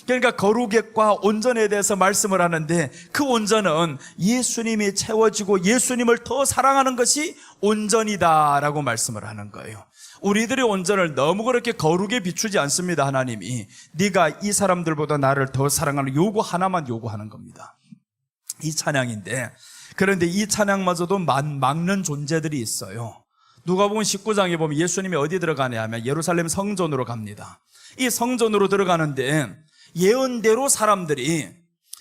그러니까 거룩과 온전에 대해서 말씀을 하는데, 그 온전은 예수님이 채워지고 예수님을 더 사랑하는 것이 온전이다라고 말씀을 하는 거예요. 우리들의 온전을 너무 그렇게 거룩에 비추지 않습니다. 하나님이 네가 이 사람들보다 나를 더 사랑하는 요구 하나만 요구하는 겁니다. 이 찬양인데, 그런데 이 찬양마저도 막는 존재들이 있어요. 누가복음 19장에 보면 예수님이 어디 들어가냐 하면 예루살렘 성전으로 갑니다. 이 성전으로 들어가는데 예언대로 사람들이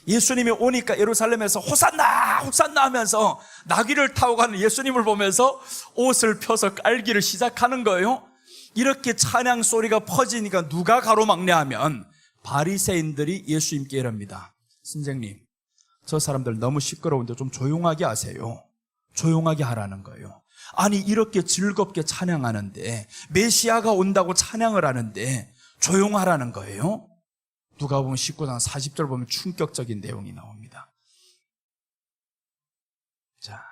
예수님이 오니까 예루살렘에서 호산나 호산나 하면서 나귀를 타고 가는 예수님을 보면서 옷을 펴서 깔기를 시작하는 거예요. 이렇게 찬양 소리가 퍼지니까 누가 가로막냐 하면 바리새인들이 예수님께 이럽니다. 선생님, 저 사람들 너무 시끄러운데 좀 조용하게 하세요. 조용하게 하라는 거예요. 아니, 이렇게 즐겁게 찬양하는데, 메시아가 온다고 찬양을 하는데 조용하라는 거예요. 누가복음 19장 40절 보면 충격적인 내용이 나옵니다. 자,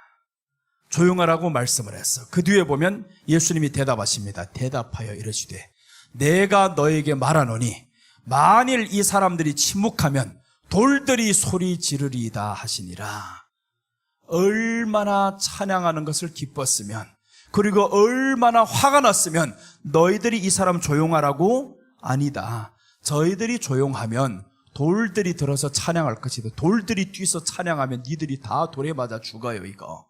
조용하라고 말씀을 했어. 그 뒤에 보면 예수님이 대답하십니다. 대답하여 이르시되 내가 너에게 말하노니 만일 이 사람들이 침묵하면 돌들이 소리 지르리이다 하시니라. 얼마나 찬양하는 것을 기뻤으면, 그리고 얼마나 화가 났으면 너희들이 이 사람 조용하라고? 아니다. 저희들이 조용하면 돌들이 들어서 찬양할 것이다. 돌들이 뛰서 찬양하면 니들이 다 돌에 맞아 죽어요, 이거.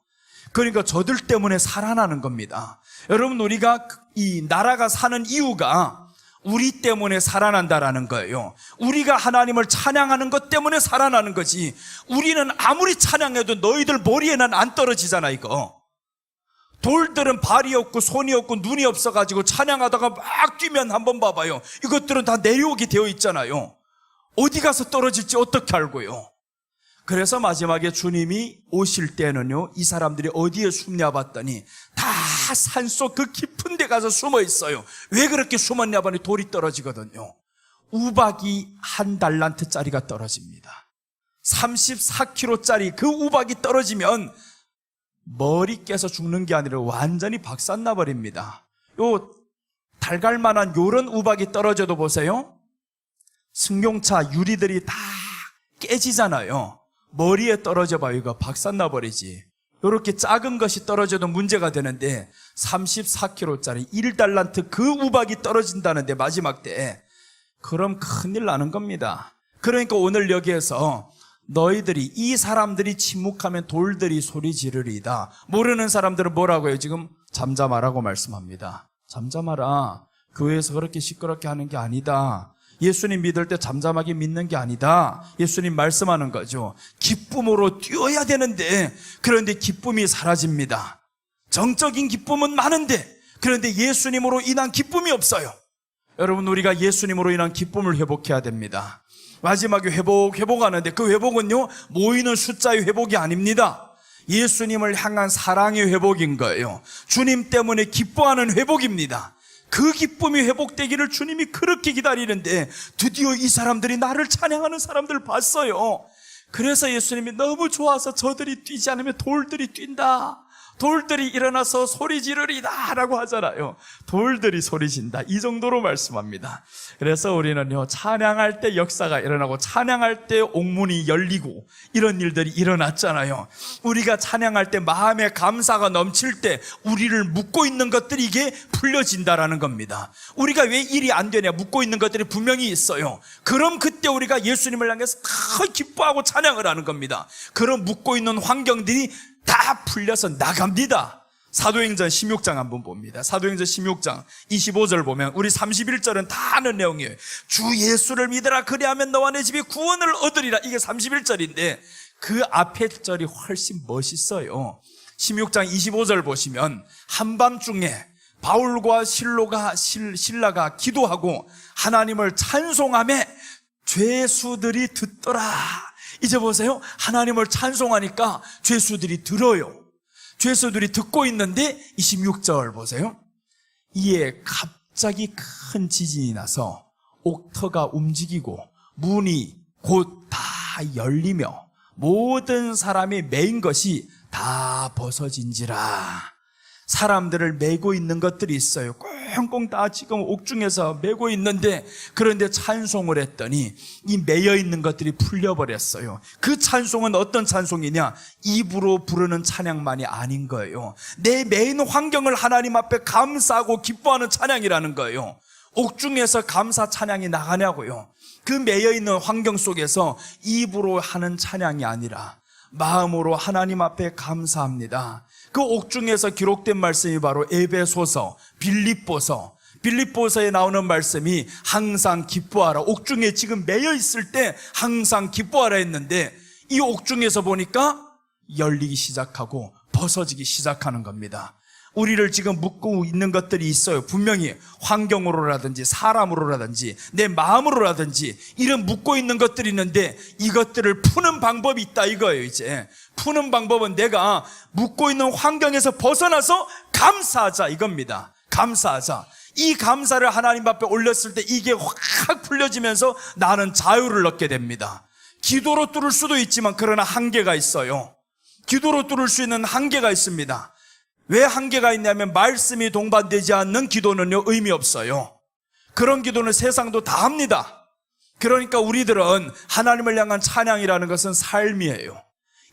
그러니까 저들 때문에 살아나는 겁니다. 여러분, 우리가 이 나라가 사는 이유가 우리 때문에 살아난다라는 거예요. 우리가 하나님을 찬양하는 것 때문에 살아나는 거지. 우리는 아무리 찬양해도 너희들 머리에는 안 떨어지잖아, 이거. 돌들은 발이 없고 손이 없고 눈이 없어가지고 찬양하다가 막 뛰면 한번 봐봐요. 이것들은 다 내려오게 되어 있잖아요. 어디 가서 떨어질지 어떻게 알고요. 그래서 마지막에 주님이 오실 때는요, 이 사람들이 어디에 숨냐 봤더니 다 산속 그 깊은 데 가서 숨어 있어요. 왜 그렇게 숨었냐 보니 돌이 떨어지거든요. 우박이 1달란트짜리가 떨어집니다. 34kg짜리 그 우박이 떨어지면 머리 깨서 죽는 게 아니라 완전히 박살나 버립니다. 요 달갈만한 요런 우박이 떨어져도 보세요, 승용차 유리들이 다 깨지잖아요. 머리에 떨어져 봐요. 이거 박살나 버리지. 이렇게 작은 것이 떨어져도 문제가 되는데 34kg짜리 1달란트 그 우박이 떨어진다는데 마지막 때, 그럼 큰일 나는 겁니다. 그러니까 오늘 여기에서 너희들이, 이 사람들이 침묵하면 돌들이 소리 지르리이다. 모르는 사람들은 뭐라고 해요? 지금 잠잠하라고 말씀합니다. 잠잠하라. 교회에서 그렇게 시끄럽게 하는 게 아니다. 예수님 믿을 때 잠잠하게 믿는 게 아니다. 예수님 말씀하는 거죠. 기쁨으로 뛰어야 되는데, 그런데 기쁨이 사라집니다. 정적인 기쁨은 많은데, 그런데 예수님으로 인한 기쁨이 없어요. 여러분, 우리가 예수님으로 인한 기쁨을 회복해야 됩니다. 마지막에 회복하는데 그 회복은요, 모이는 숫자의 회복이 아닙니다. 예수님을 향한 사랑의 회복인 거예요. 주님 때문에 기뻐하는 회복입니다. 그 기쁨이 회복되기를 주님이 그렇게 기다리는데 드디어 이 사람들이 나를 찬양하는 사람들을 봤어요. 그래서 예수님이 너무 좋아서 저들이 뛰지 않으면 돌들이 뛴다. 돌들이 일어나서 소리 지르리다 라고 하잖아요. 돌들이 소리 진다, 이 정도로 말씀합니다. 그래서 우리는요, 찬양할 때 역사가 일어나고 찬양할 때 옥문이 열리고 이런 일들이 일어났잖아요. 우리가 찬양할 때 마음의 감사가 넘칠 때 우리를 묶고 있는 것들이 이게 풀려진다라는 겁니다. 우리가 왜 일이 안 되냐, 묶고 있는 것들이 분명히 있어요. 그럼 그때 우리가 예수님을 향해서 더 기뻐하고 찬양을 하는 겁니다. 그런 묶고 있는 환경들이 다 풀려서 나갑니다. 사도행전 16장 한번 봅니다. 사도행전 16장 25절 보면, 우리 31절은 다 아는 내용이에요. 주 예수를 믿으라, 그리하면 너와 내 집이 구원을 얻으리라. 이게 31절인데 그 앞에 절이 훨씬 멋있어요. 16장 25절 보시면 한밤중에 바울과 실라가 기도하고 하나님을 찬송하며 죄수들이 듣더라. 이제 보세요, 하나님을 찬송하니까 죄수들이 들어요. 죄수들이 듣고 있는데 26절 보세요. 이에 갑자기 큰 지진이 나서 옥터가 움직이고 문이 곧 다 열리며 모든 사람이 매인 것이 다 벗어진지라. 사람들을 메고 있는 것들이 있어요. 꽁꽁 다 지금 옥중에서 메고 있는데, 그런데 찬송을 했더니 이 매여 있는 것들이 풀려버렸어요. 그 찬송은 어떤 찬송이냐, 입으로 부르는 찬양만이 아닌 거예요. 내 매인 환경을 하나님 앞에 감사하고 기뻐하는 찬양이라는 거예요. 옥중에서 감사 찬양이 나가냐고요. 그 매여 있는 환경 속에서 입으로 하는 찬양이 아니라 마음으로 하나님 앞에 감사합니다. 그 옥중에서 기록된 말씀이 바로 에베소서, 빌립보서에 나오는 말씀이 항상 기뻐하라. 옥중에 지금 매여 있을 때 항상 기뻐하라 했는데 이 옥중에서 보니까 열리기 시작하고 벗어지기 시작하는 겁니다. 우리를 지금 묶고 있는 것들이 있어요. 분명히 환경으로라든지 사람으로라든지 내 마음으로라든지 이런 묶고 있는 것들이 있는데 이것들을 푸는 방법이 있다 이거예요. 이제 푸는 방법은 내가 묶고 있는 환경에서 벗어나서 감사하자 이겁니다. 감사하자. 이 감사를 하나님 앞에 올렸을 때 이게 확 풀려지면서 나는 자유를 얻게 됩니다. 기도로 뚫을 수도 있지만 그러나 한계가 있어요. 기도로 뚫을 수 있는 한계가 있습니다. 왜 한계가 있냐면 말씀이 동반되지 않는 기도는요 의미 없어요. 그런 기도는 세상도 다 합니다. 그러니까 우리들은 하나님을 향한 찬양이라는 것은 삶이에요.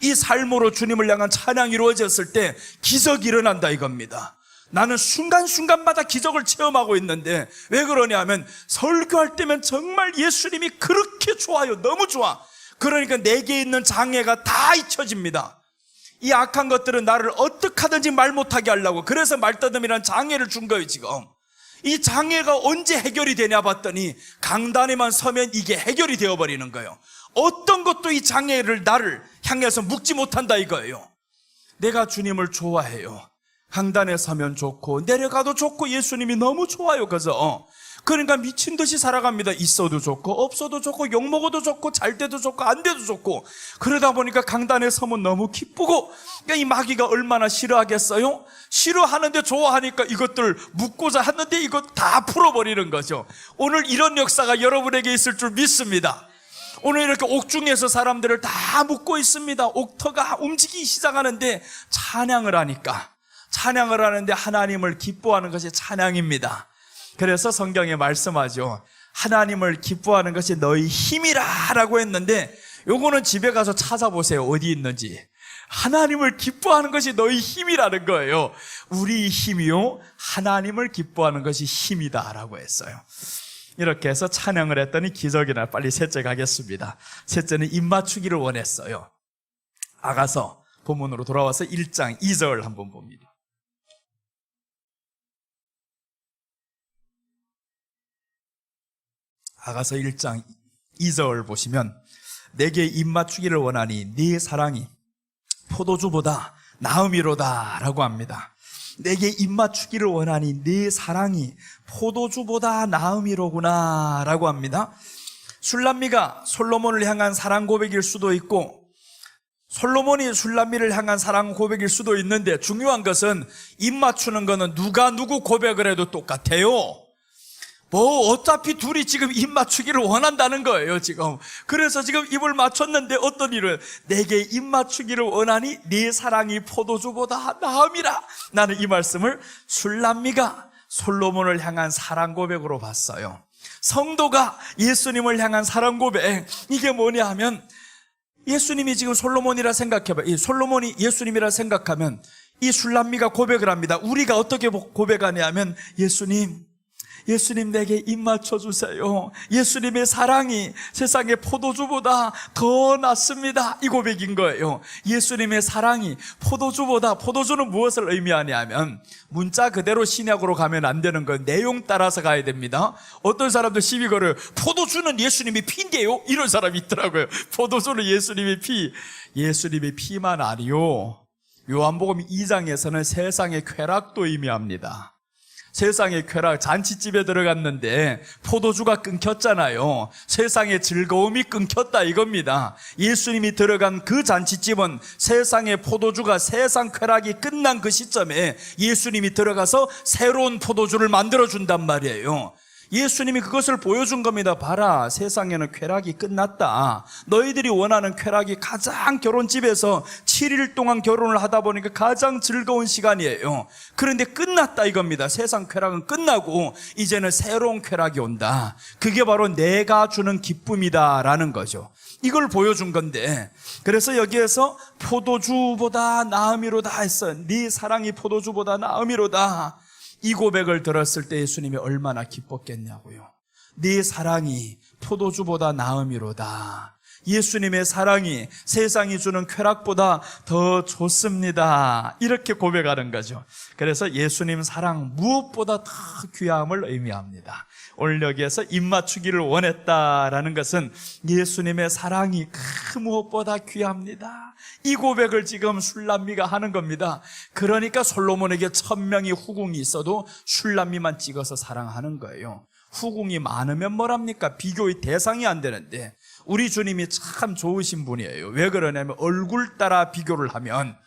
이 삶으로 주님을 향한 찬양이 이루어졌을 때 기적이 일어난다 이겁니다. 나는 순간순간마다 기적을 체험하고 있는데 왜 그러냐면 설교할 때면 정말 예수님이 그렇게 좋아요. 너무 좋아. 그러니까 내게 있는 장애가 다 잊혀집니다. 이 악한 것들은 나를 어떻게 하든지 말 못하게 하려고 그래서 말더듬이라는 장애를 준 거예요 지금. 이 장애가 언제 해결이 되냐 봤더니 강단에만 서면 이게 해결이 되어버리는 거예요. 어떤 것도 이 장애를 나를 향해서 묶지 못한다 이거예요. 내가 주님을 좋아해요. 강단에 서면 좋고 내려가도 좋고 예수님이 너무 좋아요. 그러니까 미친 듯이 살아갑니다. 있어도 좋고 없어도 좋고 욕먹어도 좋고 잘 돼도 좋고 안 돼도 좋고 그러다 보니까 강단에 서면 너무 기쁘고 그러니까 이 마귀가 얼마나 싫어하겠어요? 싫어하는데 좋아하니까 이것들 묻고자 하는데 이거 다 풀어버리는 거죠. 오늘 이런 역사가 여러분에게 있을 줄 믿습니다. 오늘 이렇게 옥중에서 사람들을 다 묶고 있습니다. 옥터가 움직이기 시작하는데 찬양을 하는데 하나님을 기뻐하는 것이 찬양입니다. 그래서 성경에 말씀하죠. 하나님을 기뻐하는 것이 너희 힘이라 라고 했는데 요거는 집에 가서 찾아보세요. 어디 있는지. 하나님을 기뻐하는 것이 너희 힘이라는 거예요. 우리 힘이요 하나님을 기뻐하는 것이 힘이다 라고 했어요. 이렇게 해서 찬양을 했더니 기적이 나. 빨리 셋째 가겠습니다. 셋째는 입맞추기를 원했어요. 아가서 본문으로 돌아와서 1장 2절 한번 봅니다. 아가서 1장 2절 보시면 내게 입맞추기를 원하니 네 사랑이 포도주보다 나음이로다 라고 합니다. 내게 입맞추기를 원하니 네 사랑이 포도주보다 나음이로구나 라고 합니다. 술람미가 솔로몬을 향한 사랑 고백일 수도 있고 솔로몬이 술람미를 향한 사랑 고백일 수도 있는데 중요한 것은 입맞추는 거는 누가 누구 고백을 해도 똑같아요. 어차피 둘이 지금 입 맞추기를 원한다는 거예요, 지금. 그래서 지금 입을 맞췄는데 어떤 일을? 내게 입 맞추기를 원하니 네 사랑이 포도주보다 나음이라. 나는 이 말씀을 술람미가 솔로몬을 향한 사랑 고백으로 봤어요. 성도가 예수님을 향한 사랑 고백. 이게 뭐냐 하면 예수님이 지금 솔로몬이라 생각해봐요. 솔로몬이 예수님이라 생각하면 이 술람미가 고백을 합니다. 우리가 어떻게 고백하냐 하면 예수님 내게 입 맞춰주세요. 예수님의 사랑이 세상의 포도주보다 더 낫습니다. 이 고백인 거예요. 예수님의 사랑이 포도주는 무엇을 의미하냐면 문자 그대로 신약으로 가면 안 되는 거예요. 내용 따라서 가야 됩니다. 어떤 사람들 시비 걸어요. 포도주는 예수님의 피인데요? 이런 사람이 있더라고요. 포도주는 예수님의 피. 예수님의 피만 아니요. 요한복음 2장에서는 세상의 쾌락도 의미합니다. 세상의 쾌락, 잔치집에 들어갔는데 포도주가 끊겼잖아요. 세상의 즐거움이 끊겼다 이겁니다. 예수님이 들어간 그 잔치집은 세상의 포도주가 세상 쾌락이 끝난 그 시점에 예수님이 들어가서 새로운 포도주를 만들어준단 말이에요. 예수님이 그것을 보여준 겁니다. 봐라, 세상에는 쾌락이 끝났다. 너희들이 원하는 쾌락이 가장 결혼집에서 7일 동안 결혼을 하다 보니까 가장 즐거운 시간이에요. 그런데 끝났다 이겁니다. 세상 쾌락은 끝나고 이제는 새로운 쾌락이 온다. 그게 바로 내가 주는 기쁨이다라는 거죠. 이걸 보여준 건데, 그래서 여기에서 포도주보다 나음이로다 했어요. 네 사랑이 포도주보다 나음이로다. 이 고백을 들었을 때 예수님이 얼마나 기뻤겠냐고요. 네 사랑이 포도주보다 나음이로다. 예수님의 사랑이 세상이 주는 쾌락보다 더 좋습니다. 이렇게 고백하는 거죠. 그래서 예수님 사랑 무엇보다 더 귀함을 의미합니다. 오늘 여기에서 입맞추기를 원했다라는 것은 예수님의 사랑이 그 무엇보다 귀합니다. 이 고백을 지금 술람미가 하는 겁니다. 그러니까 솔로몬에게 1000명의 후궁이 있어도 술람미만 찍어서 사랑하는 거예요. 후궁이 많으면 뭐랍니까? 비교의 대상이 안 되는데 우리 주님이 참 좋으신 분이에요. 왜 그러냐면 얼굴 따라 비교를 하면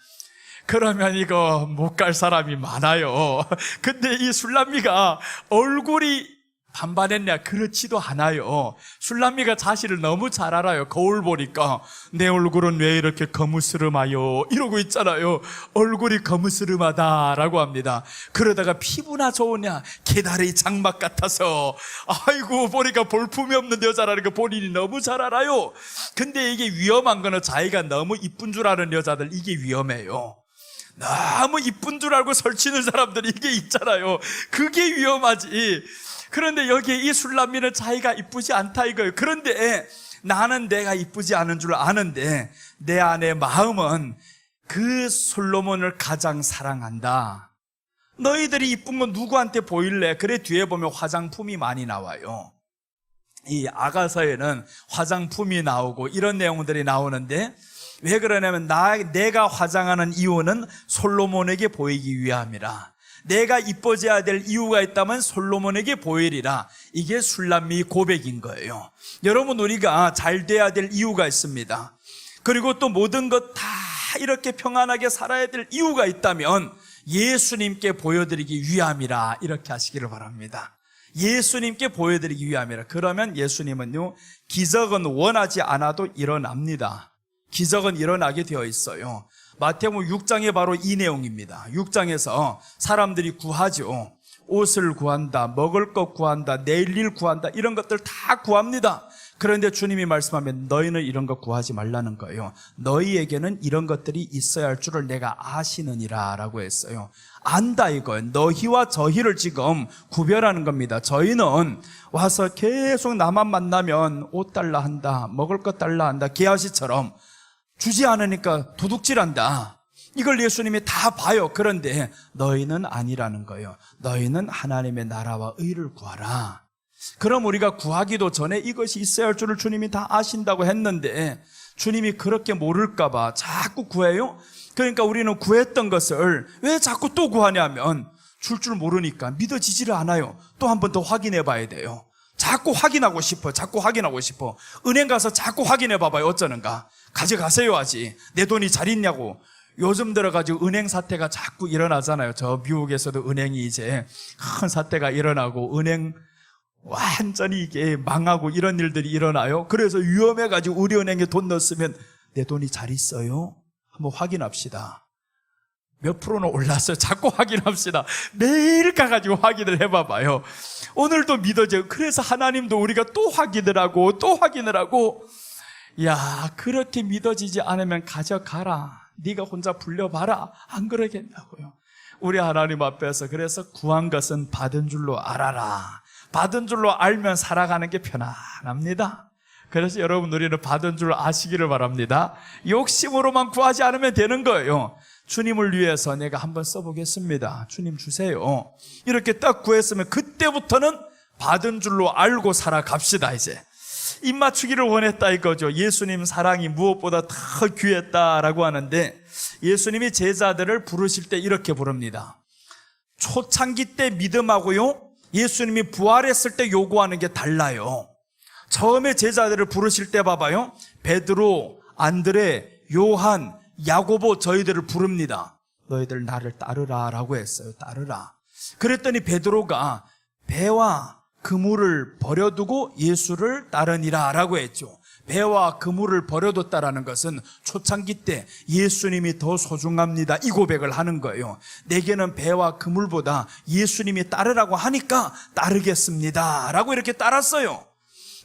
그러면 이거 못 갈 사람이 많아요. 근데 이 술람미가 얼굴이 반반했냐? 그렇지도 않아요. 술람미가 자신을 너무 잘 알아요. 거울 보니까 내 얼굴은 왜 이렇게 거무스름하요? 이러고 있잖아요. 얼굴이 거무스름하다라고 합니다. 그러다가 피부나 좋으냐? 개다리 장막 같아서 아이고 보니까 볼품이 없는 여자라는 거 본인이 너무 잘 알아요. 근데 이게 위험한 거는 자기가 너무 이쁜 줄 아는 여자들, 이게 위험해요. 너무 이쁜 줄 알고 설치는 사람들이 이게 있잖아요. 그게 위험하지. 그런데 여기에 이 술람미는 자기가 이쁘지 않다 이거예요. 그런데 나는 내가 이쁘지 않은 줄 아는데 내 안의 마음은 그 솔로몬을 가장 사랑한다. 너희들이 이쁜 건 누구한테 보일래? 그래 뒤에 보면 화장품이 많이 나와요. 이 아가서에는 화장품이 나오고 이런 내용들이 나오는데 왜 그러냐면 내가 화장하는 이유는 솔로몬에게 보이기 위함이라. 내가 이뻐져야 될 이유가 있다면 솔로몬에게 보이리라. 이게 술람미 고백인 거예요. 여러분, 우리가 잘 돼야 될 이유가 있습니다. 그리고 또 모든 것 다 이렇게 평안하게 살아야 될 이유가 있다면 예수님께 보여드리기 위함이라. 이렇게 하시기를 바랍니다. 예수님께 보여드리기 위함이라. 그러면 예수님은요, 기적은 원하지 않아도 일어납니다. 기적은 일어나게 되어 있어요. 마태복음 6장에 바로 이 내용입니다. 6장에서 사람들이 구하죠. 옷을 구한다, 먹을 것 구한다, 내일 일 구한다, 이런 것들 다 구합니다. 그런데 주님이 말씀하면 너희는 이런 것 구하지 말라는 거예요. 너희에게는 이런 것들이 있어야 할 줄을 내가 아시느니라 라고 했어요. 안다 이거예요. 너희와 저희를 지금 구별하는 겁니다. 저희는 와서 계속 나만 만나면 옷 달라 한다, 먹을 것 달라 한다, 게하시처럼 주지 않으니까 도둑질한다. 이걸 예수님이 다 봐요. 그런데 너희는 아니라는 거예요. 너희는 하나님의 나라와 의를 구하라. 그럼 우리가 구하기도 전에 이것이 있어야 할 줄을 주님이 다 아신다고 했는데 주님이 그렇게 모를까 봐 자꾸 구해요. 그러니까 우리는 구했던 것을 왜 자꾸 또 구하냐면 줄 모르니까 믿어지지를 않아요. 또 한 번 더 확인해 봐야 돼요. 자꾸 확인하고 싶어. 자꾸 확인하고 싶어. 은행 가서 자꾸 확인해 봐봐요. 어쩌는가. 가져가세요 하지. 내 돈이 잘 있냐고. 요즘 들어가지고 은행 사태가 자꾸 일어나잖아요. 저 미국에서도 은행이 이제 큰 사태가 일어나고 은행 완전히 이게 망하고 이런 일들이 일어나요. 그래서 위험해가지고 우리 은행에 돈 넣었으면 내 돈이 잘 있어요? 한번 확인합시다. 몇 프로는 올랐어요? 자꾸 확인합시다. 매일 가가지고 확인을 해봐봐요. 오늘도 믿어져요. 그래서 하나님도 우리가 또 확인을 하고 또 확인을 하고, 야, 그렇게 믿어지지 않으면 가져가라. 네가 혼자 불려봐라. 안 그러겠냐고요. 우리 하나님 앞에서 그래서 구한 것은 받은 줄로 알아라. 받은 줄로 알면 살아가는 게 편안합니다. 그래서 여러분, 우리는 받은 줄 아시기를 바랍니다. 욕심으로만 구하지 않으면 되는 거예요. 주님을 위해서 내가 한번 써보겠습니다. 주님 주세요. 이렇게 딱 구했으면 그때부터는 받은 줄로 알고 살아갑시다. 이제 입맞추기를 원했다 이거죠. 예수님 사랑이 무엇보다 더 귀했다라고 하는데 예수님이 제자들을 부르실 때 이렇게 부릅니다. 초창기 때 믿음하고요, 예수님이 부활했을 때 요구하는 게 달라요. 처음에 제자들을 부르실 때 봐봐요. 베드로, 안드레, 요한, 야고보 저희들을 부릅니다. 너희들 나를 따르라 라고 했어요. 따르라. 그랬더니 베드로가 배와 그물을 버려두고 예수를 따르니라 라고 했죠. 배와 그물을 버려뒀다라는 것은 초창기 때 예수님이 더 소중합니다, 이 고백을 하는 거예요. 내게는 배와 그물보다 예수님이 따르라고 하니까 따르겠습니다 라고 이렇게 따랐어요.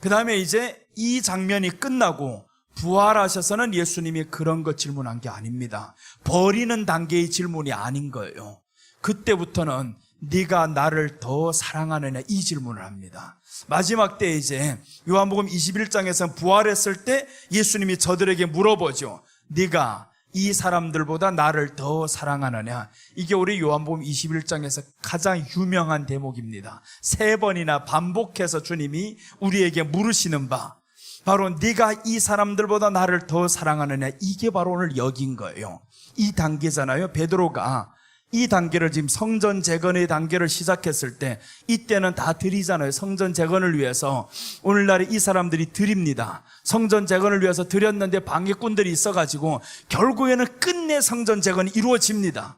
그 다음에 이제 이 장면이 끝나고 부활하셔서는 예수님이 그런 것 질문한 게 아닙니다. 버리는 단계의 질문이 아닌 거예요. 그때부터는 네가 나를 더 사랑하느냐 이 질문을 합니다. 마지막 때 이제 요한복음 21장에서 부활했을 때 예수님이 저들에게 물어보죠. 네가 이 사람들보다 나를 더 사랑하느냐. 이게 우리 요한복음 21장에서 가장 유명한 대목입니다. 3번이나 반복해서 주님이 우리에게 물으시는 바, 바로 네가 이 사람들보다 나를 더 사랑하느냐, 이게 바로 오늘 여긴 거예요. 이 단계잖아요. 베드로가 이 단계를 지금 성전 재건의 단계를 시작했을 때, 이때는 다 드리잖아요. 성전 재건을 위해서 오늘날에 이 사람들이 드립니다. 성전 재건을 위해서 드렸는데 방해꾼들이 있어가지고 결국에는 끝내 성전 재건이 이루어집니다.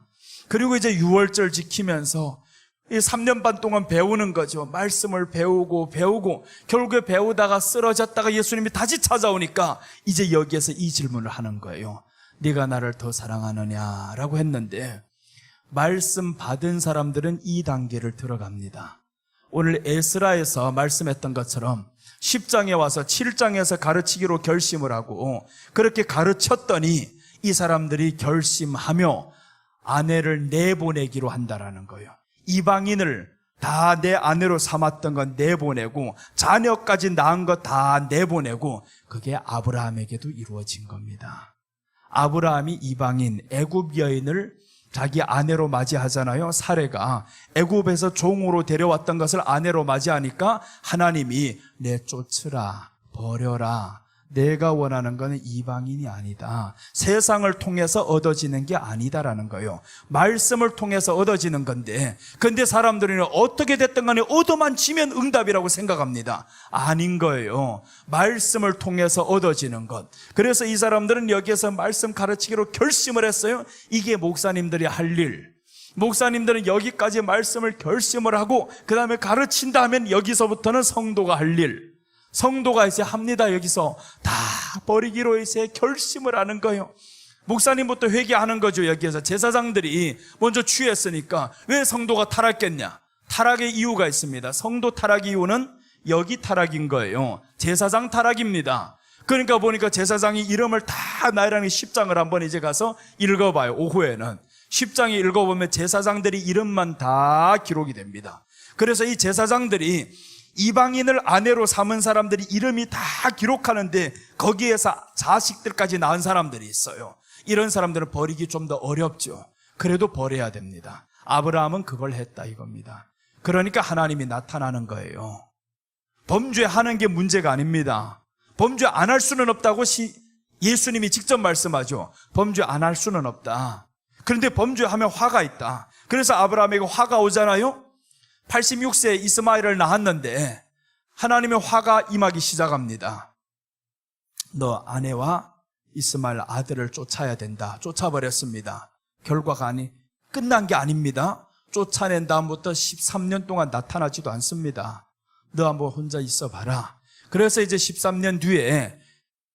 그리고 이제 유월절 지키면서 3년 반 동안 배우는 거죠. 말씀을 배우고 결국에 배우다가 쓰러졌다가 예수님이 다시 찾아오니까 이제 여기에서 이 질문을 하는 거예요. 네가 나를 더 사랑하느냐라고 했는데, 말씀 받은 사람들은 이 단계를 들어갑니다. 오늘 에스라에서 말씀했던 것처럼 10장에 와서 7장에서 가르치기로 결심을 하고 그렇게 가르쳤더니 이 사람들이 결심하며 아내를 내보내기로 한다라는 거예요. 이방인을 다 내 아내로 삼았던 건 내보내고 자녀까지 낳은 거 다 내보내고, 그게 아브라함에게도 이루어진 겁니다. 아브라함이 이방인 애굽 여인을 자기 아내로 맞이하잖아요. 사레가 애굽에서 종으로 데려왔던 것을 아내로 맞이하니까 하나님이 내쫓으라, 버려라, 내가 원하는 것은 이방인이 아니다, 세상을 통해서 얻어지는 게 아니다라는 거예요. 말씀을 통해서 얻어지는 건데, 근데 사람들은 어떻게 됐든 간에 얻어만 지면 응답이라고 생각합니다. 아닌 거예요. 말씀을 통해서 얻어지는 것. 그래서 이 사람들은 여기에서 말씀 가르치기로 결심을 했어요. 이게 목사님들이 할 일. 목사님들은 여기까지 말씀을 결심을 하고 그 다음에 가르친다 하면 여기서부터는 성도가 할 일, 성도가 이제 합니다. 여기서 다 버리기로 이제 결심을 하는 거예요. 목사님부터 회개하는 거죠. 여기에서 제사장들이 먼저 취했으니까 왜 성도가 타락했냐? 타락의 이유가 있습니다. 성도 타락 이유는 여기 타락인 거예요. 제사장 타락입니다. 그러니까 보니까 제사장이 이름을 다 나열하는 10장을 한번 이제 가서 읽어봐요. 오후에는 10장에 읽어보면 제사장들이 이름만 다 기록이 됩니다. 그래서 이 제사장들이 이방인을 아내로 삼은 사람들이 이름이 다 기록하는데 거기에서 자식들까지 낳은 사람들이 있어요. 이런 사람들은 버리기 좀 더 어렵죠. 그래도 버려야 됩니다. 아브라함은 그걸 했다 이겁니다. 그러니까 하나님이 나타나는 거예요. 범죄하는 게 문제가 아닙니다. 범죄 안 할 수는 없다고 예수님이 직접 말씀하죠. 범죄 안 할 수는 없다. 그런데 범죄하면 화가 있다. 그래서 아브라함에게 화가 오잖아요. 86세에 이스마엘을 낳았는데 하나님의 화가 임하기 시작합니다. 너 아내와 이스마엘 아들을 쫓아야 된다. 쫓아버렸습니다. 결과가 끝난 게 아닙니다. 쫓아낸 다음부터 13년 동안 나타나지도 않습니다. 너 한번 혼자 있어봐라. 그래서 이제 13년 뒤에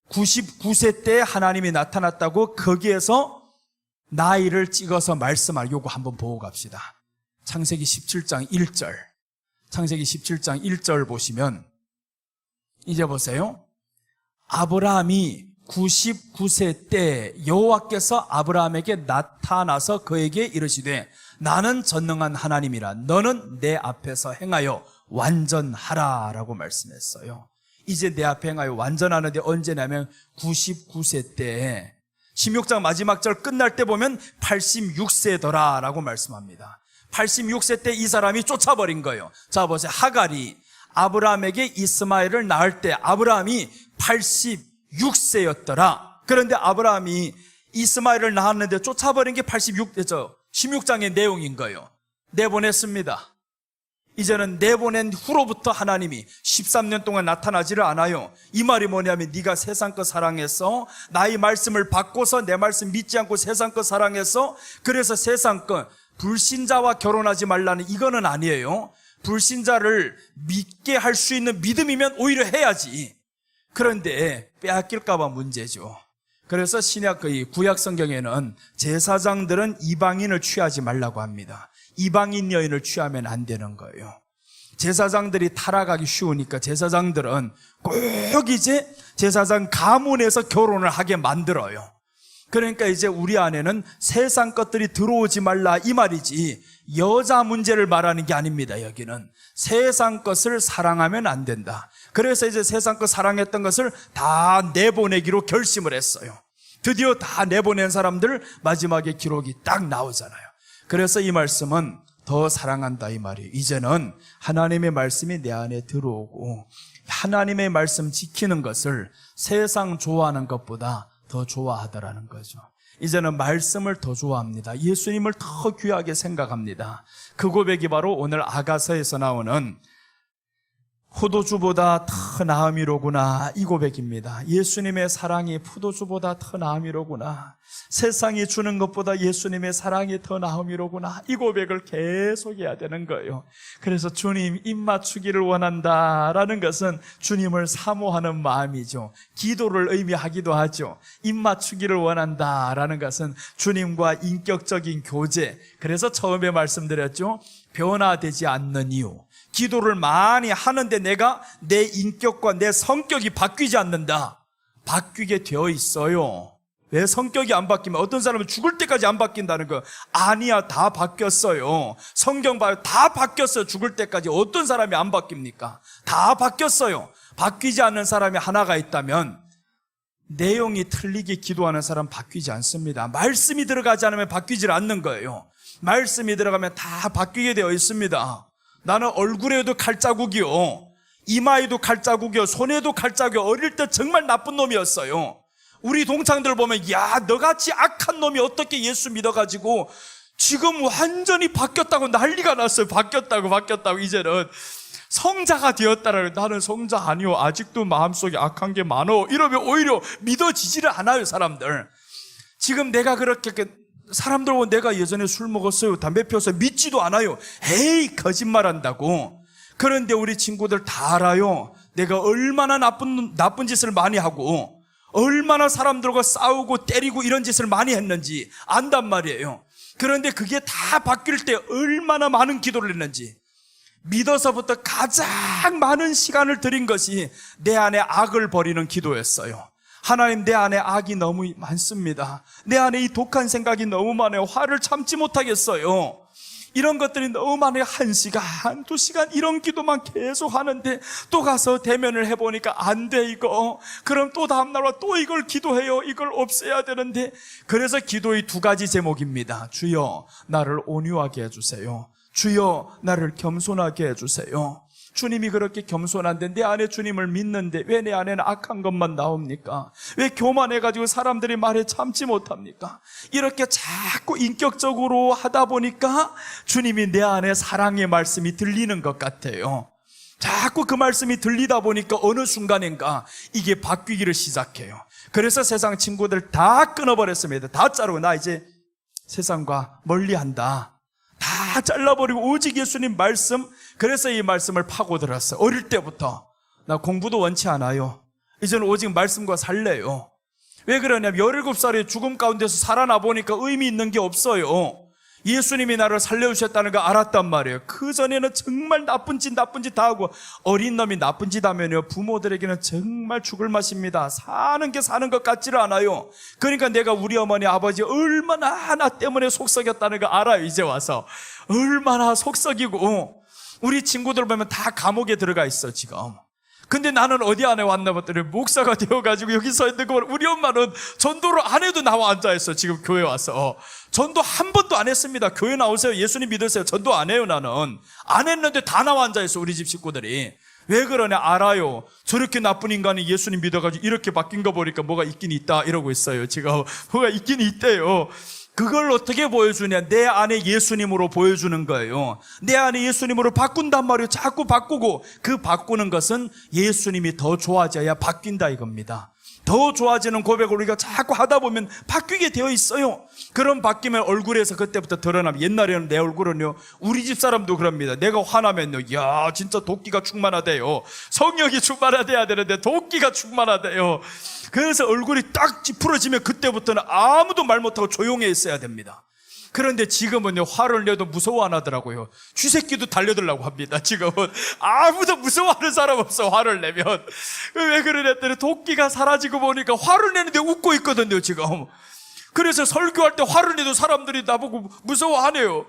99세 때 하나님이 나타났다고 거기에서 나이를 찍어서 말씀할 요거 한번 보고 갑시다. 창세기 17장 1절. 창세기 17장 1절 보시면 이제 보세요. 아브라함이 99세 때 여호와께서 아브라함에게 나타나서 그에게 이르시되 나는 전능한 하나님이라 너는 내 앞에서 행하여 완전하라 라고 말씀했어요. 이제 내 앞에 행하여 완전하는데 언제냐면 99세 때, 16장 마지막 절 끝날 때 보면 86세더라 라고 말씀합니다. 86세 때 이 사람이 쫓아버린 거예요. 자 보세요. 하갈이 아브라함에게 이스마엘을 낳을 때 아브라함이 86세였더라. 그런데 아브라함이 이스마엘을 낳았는데 쫓아버린 게 86세죠. 16장의 내용인 거예요. 내보냈습니다. 이제는 내보낸 후로부터 하나님이 13년 동안 나타나지를 않아요. 이 말이 뭐냐면 네가 세상 것 사랑해서 나의 말씀을 받고서 내 말씀 믿지 않고 세상 것 사랑해서 그래서 세상 것 불신자와 결혼하지 말라는 이거는 아니에요. 불신자를 믿게 할 수 있는 믿음이면 오히려 해야지. 그런데 빼앗길까 봐 문제죠. 그래서 구약 성경에는 제사장들은 이방인을 취하지 말라고 합니다. 이방인 여인을 취하면 안 되는 거예요. 제사장들이 타락하기 쉬우니까 제사장들은 꼭 이제 제사장 가문에서 결혼을 하게 만들어요. 그러니까 이제 우리 안에는 세상 것들이 들어오지 말라 이 말이지, 여자 문제를 말하는 게 아닙니다. 여기는 세상 것을 사랑하면 안 된다. 그래서 이제 세상 것 사랑했던 것을 다 내보내기로 결심을 했어요. 드디어 다 내보낸 사람들 마지막에 기록이 딱 나오잖아요. 그래서 이 말씀은 더 사랑한다 이 말이에요. 이제는 하나님의 말씀이 내 안에 들어오고 하나님의 말씀 지키는 것을 세상 좋아하는 것보다 더 좋아하더라는 거죠. 이제는 말씀을 더 좋아합니다. 예수님을 더 귀하게 생각합니다. 그 고백이 바로 오늘 아가서에서 나오는 포도주보다 더 나음이로구나 이 고백입니다. 예수님의 사랑이 포도주보다 더 나음이로구나, 세상이 주는 것보다 예수님의 사랑이 더 나음이로구나, 이 고백을 계속 해야 되는 거예요. 그래서 주님 입 맞추기를 원한다라는 것은 주님을 사모하는 마음이죠. 기도를 의미하기도 하죠. 입 맞추기를 원한다라는 것은 주님과 인격적인 교제. 그래서 처음에 말씀드렸죠. 변화되지 않는 이유, 기도를 많이 하는데 내가 내 인격과 내 성격이 바뀌지 않는다. 바뀌게 되어 있어요. 왜 성격이 안 바뀌면, 어떤 사람은 죽을 때까지 안 바뀐다는 거 아니야, 다 바뀌었어요. 성경 봐요, 다 바뀌었어요. 죽을 때까지 어떤 사람이 안 바뀝니까? 다 바뀌었어요. 바뀌지 않는 사람이 하나가 있다면 내용이 틀리게 기도하는 사람 바뀌지 않습니다. 말씀이 들어가지 않으면 바뀌질 않는 거예요. 말씀이 들어가면 다 바뀌게 되어 있습니다. 나는 얼굴에도 칼자국이요, 이마에도 칼자국이요, 손에도 칼자국이요. 어릴 때 정말 나쁜 놈이었어요. 우리 동창들 보면, 야, 너같이 악한 놈이 어떻게 예수 믿어가지고 지금 완전히 바뀌었다고 난리가 났어요. 바뀌었다고 이제는 성자가 되었다라는. 나는 성자 아니요, 아직도 마음속에 악한 게 많어, 이러면 오히려 믿어지지를 않아요. 사람들 지금 내가 그렇게 사람들 보면 내가 예전에 술 먹었어요, 담배 피웠어요, 믿지도 않아요. 에이, 거짓말한다고. 그런데 우리 친구들 다 알아요. 내가 얼마나 나쁜 짓을 많이 하고 얼마나 사람들과 싸우고 때리고 이런 짓을 많이 했는지 안단 말이에요. 그런데 그게 다 바뀔 때 얼마나 많은 기도를 했는지. 믿어서부터 가장 많은 시간을 들인 것이 내 안에 악을 버리는 기도였어요. 하나님, 내 안에 악이 너무 많습니다. 내 안에 이 독한 생각이 너무 많아요. 화를 참지 못하겠어요. 이런 것들이 너무 많아요. 1시간, 2시간 이런 기도만 계속 하는데 또 가서 대면을 해보니까 안 돼, 이거. 그럼 또 다음날 와 또 이걸 기도해요. 이걸 없애야 되는데. 그래서 기도의 2가지 제목입니다. 주여, 나를 온유하게 해주세요. 주여, 나를 겸손하게 해주세요. 주님이 그렇게 겸손한데, 내 안에 주님을 믿는데 왜 내 안에는 악한 것만 나옵니까? 왜 교만해가지고 사람들이 말에 참지 못합니까? 이렇게 자꾸 인격적으로 하다 보니까 주님이 내 안에 사랑의 말씀이 들리는 것 같아요. 자꾸 그 말씀이 들리다 보니까 어느 순간인가 이게 바뀌기를 시작해요. 그래서 세상 친구들 다 끊어버렸습니다. 다 자르고, 나 이제 세상과 멀리한다. 다 잘라버리고 오직 예수님 말씀. 그래서 이 말씀을 파고들었어요. 어릴 때부터 나 공부도 원치 않아요. 이제는 오직 말씀과 살래요. 왜 그러냐면 17살에 죽음 가운데서 살아나 보니까 의미 있는 게 없어요. 예수님이 나를 살려주셨다는 거 알았단 말이에요. 그전에는 정말 나쁜 짓 다 하고, 어린 놈이 나쁜 짓 하면요, 부모들에게는 정말 죽을 맛입니다. 사는 게 사는 것 같지를 않아요. 그러니까 내가 우리 어머니 아버지 얼마나 나 때문에 속썩였다는 거 알아요. 이제 와서 얼마나 속썩이고. 우리 친구들 보면 다 감옥에 들어가 있어 지금. 근데 나는 어디 안에 왔나 봤더니 목사가 되어가지고 여기 서 있는 거. 우리 엄마는 전도를 안 해도 나와 앉아있어. 지금 교회 와서 전도 한 번도 안 했습니다. 교회 나오세요, 예수님 믿으세요, 전도 안 해요. 나는 안 했는데 다 나와 앉아있어, 우리 집 식구들이. 왜 그러냐 알아요. 저렇게 나쁜 인간이 예수님 믿어가지고 이렇게 바뀐 거 보니까 뭐가 있긴 있다 이러고 있어요. 지금 뭐가 있긴 있대요. 그걸 어떻게 보여주냐? 내 안에 예수님으로 보여주는 거예요. 내 안에 예수님으로 바꾼단 말이에요. 자꾸 바꾸고, 그 바꾸는 것은 예수님이 더 좋아져야 바뀐다 이겁니다. 더 좋아지는 고백을 우리가 자꾸 하다 보면 바뀌게 되어 있어요. 그럼 바뀌면 얼굴에서 그때부터 드러나면, 옛날에는 내 얼굴은요, 우리 집 사람도 그럽니다. 내가 화나면요, 야 진짜 도끼가 충만하대요. 성령이 충만해야 되는데 도끼가 충만하대요. 그래서 얼굴이 딱 찌푸러지면 그때부터는 아무도 말 못하고 조용히 있어야 됩니다. 그런데 지금은요, 화를 내도 무서워 안 하더라고요. 쥐새끼도 달려들라고 합니다. 지금은 아무도 무서워하는 사람 없어, 화를 내면. 왜 그러냐 했더니 도끼가 사라지고 보니까 화를 내는데 웃고 있거든요 지금. 그래서 설교할 때 화를 내도 사람들이 나보고 무서워하네요.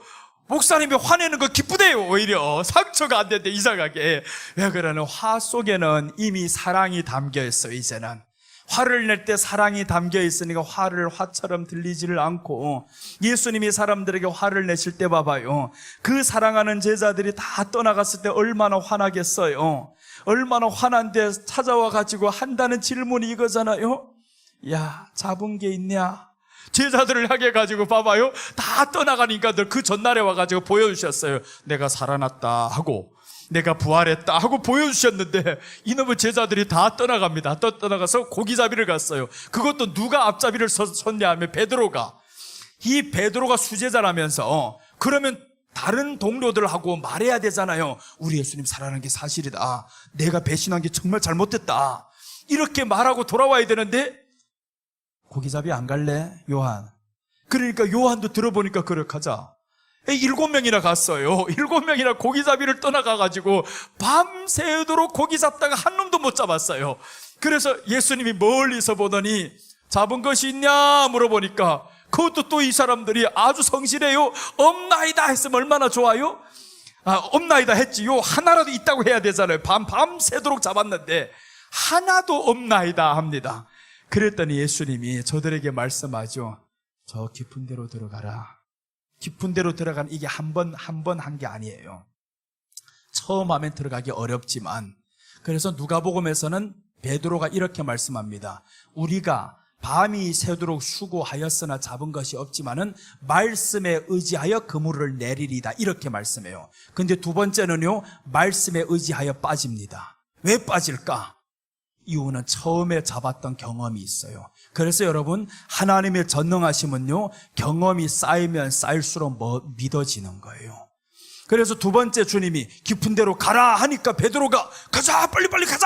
목사님이 화내는 거 기쁘대요. 오히려 상처가 안 된대, 이상하게. 왜 그러냐, 화 속에는 이미 사랑이 담겨 있어요. 이제는 화를 낼 때 사랑이 담겨 있으니까 화를 화처럼 들리지를 않고, 예수님이 사람들에게 화를 내실 때 봐봐요, 그 사랑하는 제자들이 다 떠나갔을 때 얼마나 화나겠어요. 얼마나 화난데 찾아와 가지고 한다는 질문이 이거잖아요. 야, 잡은 게 있냐? 제자들을 향해 가지고 봐봐요, 다 떠나가니까 그 전날에 와가지고 보여주셨어요. 내가 살아났다 하고, 내가 부활했다 하고 보여주셨는데, 이놈의 제자들이 다 떠나갑니다. 떠나가서 고기잡이를 갔어요. 그것도 누가 앞잡이를 섰냐 하면 베드로가. 이 베드로가 수제자라면서, 그러면 다른 동료들하고 말해야 되잖아요. 우리 예수님 살아난 게 사실이다, 내가 배신한 게 정말 잘못됐다, 이렇게 말하고 돌아와야 되는데, 고기잡이 안 갈래? 요한. 그러니까 요한도 들어보니까 그래, 가자. 7명이나 갔어요. 7명이나 고기잡이를 떠나가가지고 밤새도록 고기 잡다가 한 놈도 못 잡았어요. 그래서 예수님이 멀리서 보더니 잡은 것이 있냐 물어보니까, 그것도 또 이 사람들이 아주 성실해요. 없나이다 했으면 얼마나 좋아요? 없나이다 했지요. 하나라도 있다고 해야 되잖아요. 밤새도록 잡았는데 하나도 없나이다 합니다. 그랬더니 예수님이 저들에게 말씀하죠. 저 깊은 데로 들어가라. 깊은 데로 들어가는, 이게 한 번 한 게 아니에요. 처음 하면 들어가기 어렵지만, 그래서 누가복음에서는 베드로가 이렇게 말씀합니다. 우리가 밤이 새도록 수고하였으나 잡은 것이 없지만은 말씀에 의지하여 그물을 내리리다, 이렇게 말씀해요. 근데 두 번째는요, 말씀에 의지하여 빠집니다. 왜 빠질까? 이유는 처음에 잡았던 경험이 있어요. 그래서 여러분, 하나님의 전능하심은요, 경험이 쌓이면 쌓일수록 믿어지는 거예요. 그래서 두 번째 주님이 깊은 데로 가라 하니까 베드로가 가자, 빨리빨리 가자,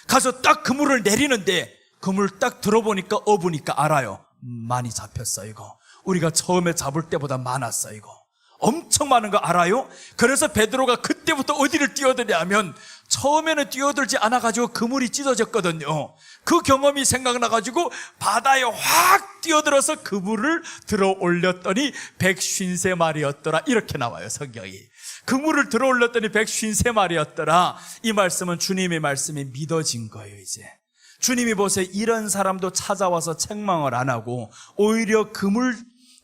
가서 딱 그물을 내리는데, 그물 딱 들어보니까 어부니까 알아요. 많이 잡혔어 이거. 우리가 처음에 잡을 때보다 많았어 이거. 엄청 많은 거 알아요? 그래서 베드로가 그때부터 어디를 뛰어드냐면, 처음에는 뛰어들지 않아가지고 그물이 찢어졌거든요. 그 경험이 생각나가지고 바다에 확 뛰어들어서 그물을 들어 올렸더니 153마리였더라, 이렇게 나와요, 성경이. 그물을 들어 올렸더니 153마리였더라. 이 말씀은 주님의 말씀이 믿어진 거예요. 이제 주님이 보세요, 이런 사람도 찾아와서 책망을 안 하고 오히려 그물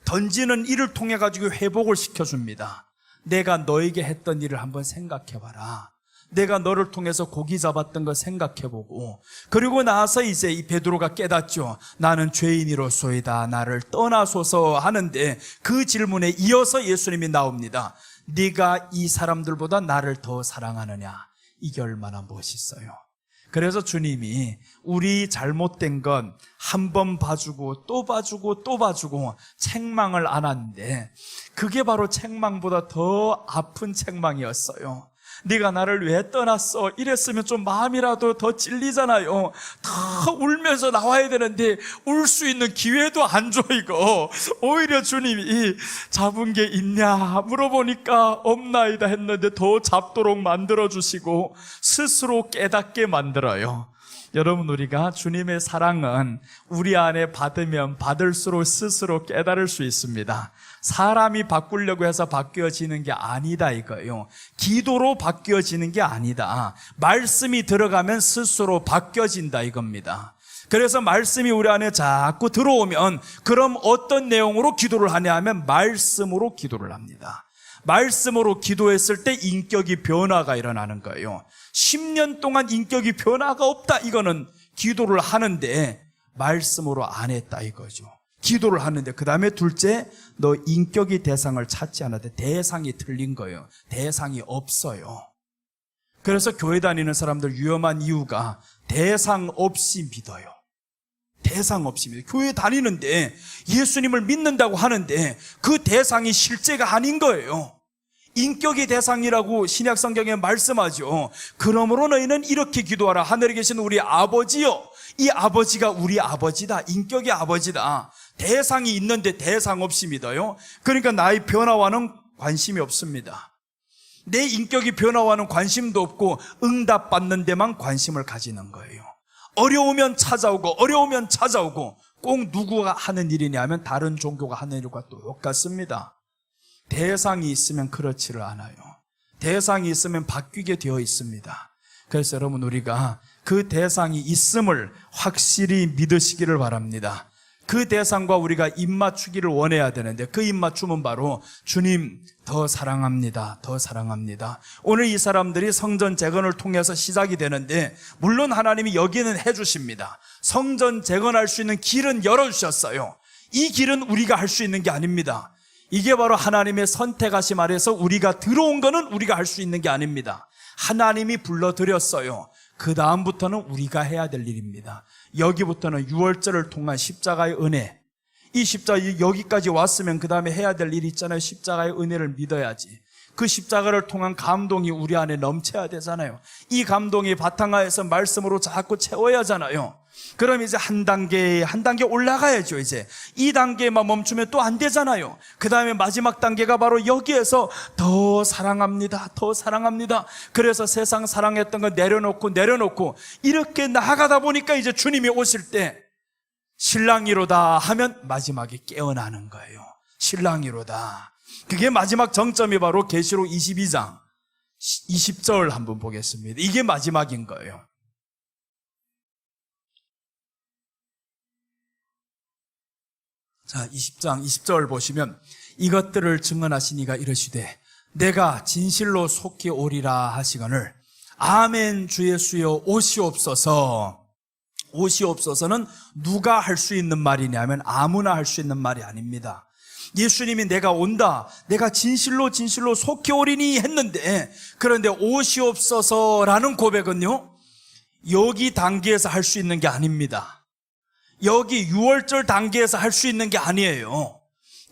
던지는 일을 통해 가지고 회복을 시켜줍니다. 내가 너에게 했던 일을 한번 생각해봐라. 내가 너를 통해서 고기 잡았던 거 생각해보고, 그리고 나서 이제 이 베드로가 깨닫죠. 나는 죄인이로소이다, 나를 떠나소서 하는데, 그 질문에 이어서 예수님이 나옵니다. 네가 이 사람들보다 나를 더 사랑하느냐? 이게 얼마나 멋있어요. 그래서 주님이 우리 잘못된 건 한 번 봐주고 또 봐주고 또 봐주고 책망을 안 하는데, 그게 바로 책망보다 더 아픈 책망이었어요. 네가 나를 왜 떠났어? 이랬으면 좀 마음이라도 더 찔리잖아요. 다 울면서 나와야 되는데 울 수 있는 기회도 안 줘 이거. 오히려 주님이 잡은 게 있냐 물어보니까 없나이다 했는데 더 잡도록 만들어주시고 스스로 깨닫게 만들어요. 여러분, 우리가 주님의 사랑은 우리 안에 받으면 받을수록 스스로 깨달을 수 있습니다. 사람이 바꾸려고 해서 바뀌어지는 게 아니다 이거예요. 기도로 바뀌어지는 게 아니다. 말씀이 들어가면 스스로 바뀌어진다 이겁니다. 그래서 말씀이 우리 안에 자꾸 들어오면, 그럼 어떤 내용으로 기도를 하냐 하면 말씀으로 기도를 합니다. 말씀으로 기도했을 때 인격이 변화가 일어나는 거예요. 10년 동안 인격이 변화가 없다, 이거는 기도를 하는데 말씀으로 안 했다 이거죠. 기도를 하는데, 그 다음에 둘째, 너 인격이 대상을 찾지 않았대. 대상이 틀린 거예요. 대상이 없어요. 그래서 교회 다니는 사람들 위험한 이유가 대상 없이 믿어요. 대상 없이 믿어요. 교회 다니는데 예수님을 믿는다고 하는데 그 대상이 실제가 아닌 거예요. 인격이 대상이라고 신약 성경에 말씀하죠. 그러므로 너희는 이렇게 기도하라. 하늘에 계신 우리 아버지요. 이 아버지가 우리 아버지다. 인격의 아버지다. 대상이 있는데 대상 없이 믿어요. 그러니까 나의 변화와는 관심이 없습니다. 내 인격이 변화와는 관심도 없고 응답받는 데만 관심을 가지는 거예요. 어려우면 찾아오고 어려우면 찾아오고 꼭 누구가 하는 일이냐면 다른 종교가 하는 일과 똑같습니다. 대상이 있으면 그렇지를 않아요. 대상이 있으면 바뀌게 되어 있습니다. 그래서 여러분, 우리가 그 대상이 있음을 확실히 믿으시기를 바랍니다. 그 대상과 우리가 입맞추기를 원해야 되는데, 그 입맞춤은 바로 주님 더 사랑합니다, 더 사랑합니다. 오늘 이 사람들이 성전 재건을 통해서 시작이 되는데, 물론 하나님이 여기는 해주십니다. 성전 재건할 수 있는 길은 열어주셨어요. 이 길은 우리가 할 수 있는 게 아닙니다. 이게 바로 하나님의 선택하심 아래서 우리가 들어온 거는 우리가 할 수 있는 게 아닙니다. 하나님이 불러드렸어요. 그 다음부터는 우리가 해야 될 일입니다. 여기부터는 유월절을 통한 십자가의 은혜, 이 십자가 여기까지 왔으면 그 다음에 해야 될 일이 있잖아요. 십자가의 은혜를 믿어야지. 그 십자가를 통한 감동이 우리 안에 넘쳐야 되잖아요. 이 감동이 바탕하에서 말씀으로 자꾸 채워야 하잖아요. 그럼 이제 한 단계 올라가야죠. 이제 이 단계만 멈추면 또 안 되잖아요. 그 다음에 마지막 단계가 바로 여기에서 더 사랑합니다, 더 사랑합니다. 그래서 세상 사랑했던 거 내려놓고 이렇게 나아가다 보니까 이제 주님이 오실 때 신랑이로다 하면 마지막에 깨어나는 거예요. 신랑이로다. 그게 마지막 정점이 바로 계시록 22장 20절 한번 보겠습니다. 이게 마지막인 거예요. 자, 20장 20절 보시면, 이것들을 증언하시니가 이르시되 내가 진실로 속히 오리라 하시거늘 아멘 주 예수여 오시옵소서. 오시옵소서는 누가 할 수 있는 말이냐면 아무나 할 수 있는 말이 아닙니다. 예수님이 내가 온다, 내가 진실로 속히 오리니 했는데, 그런데 오시옵소서라는 고백은요, 여기 단계에서 할 수 있는 게 아닙니다. 여기 6월절 단계에서 할 수 있는 게 아니에요.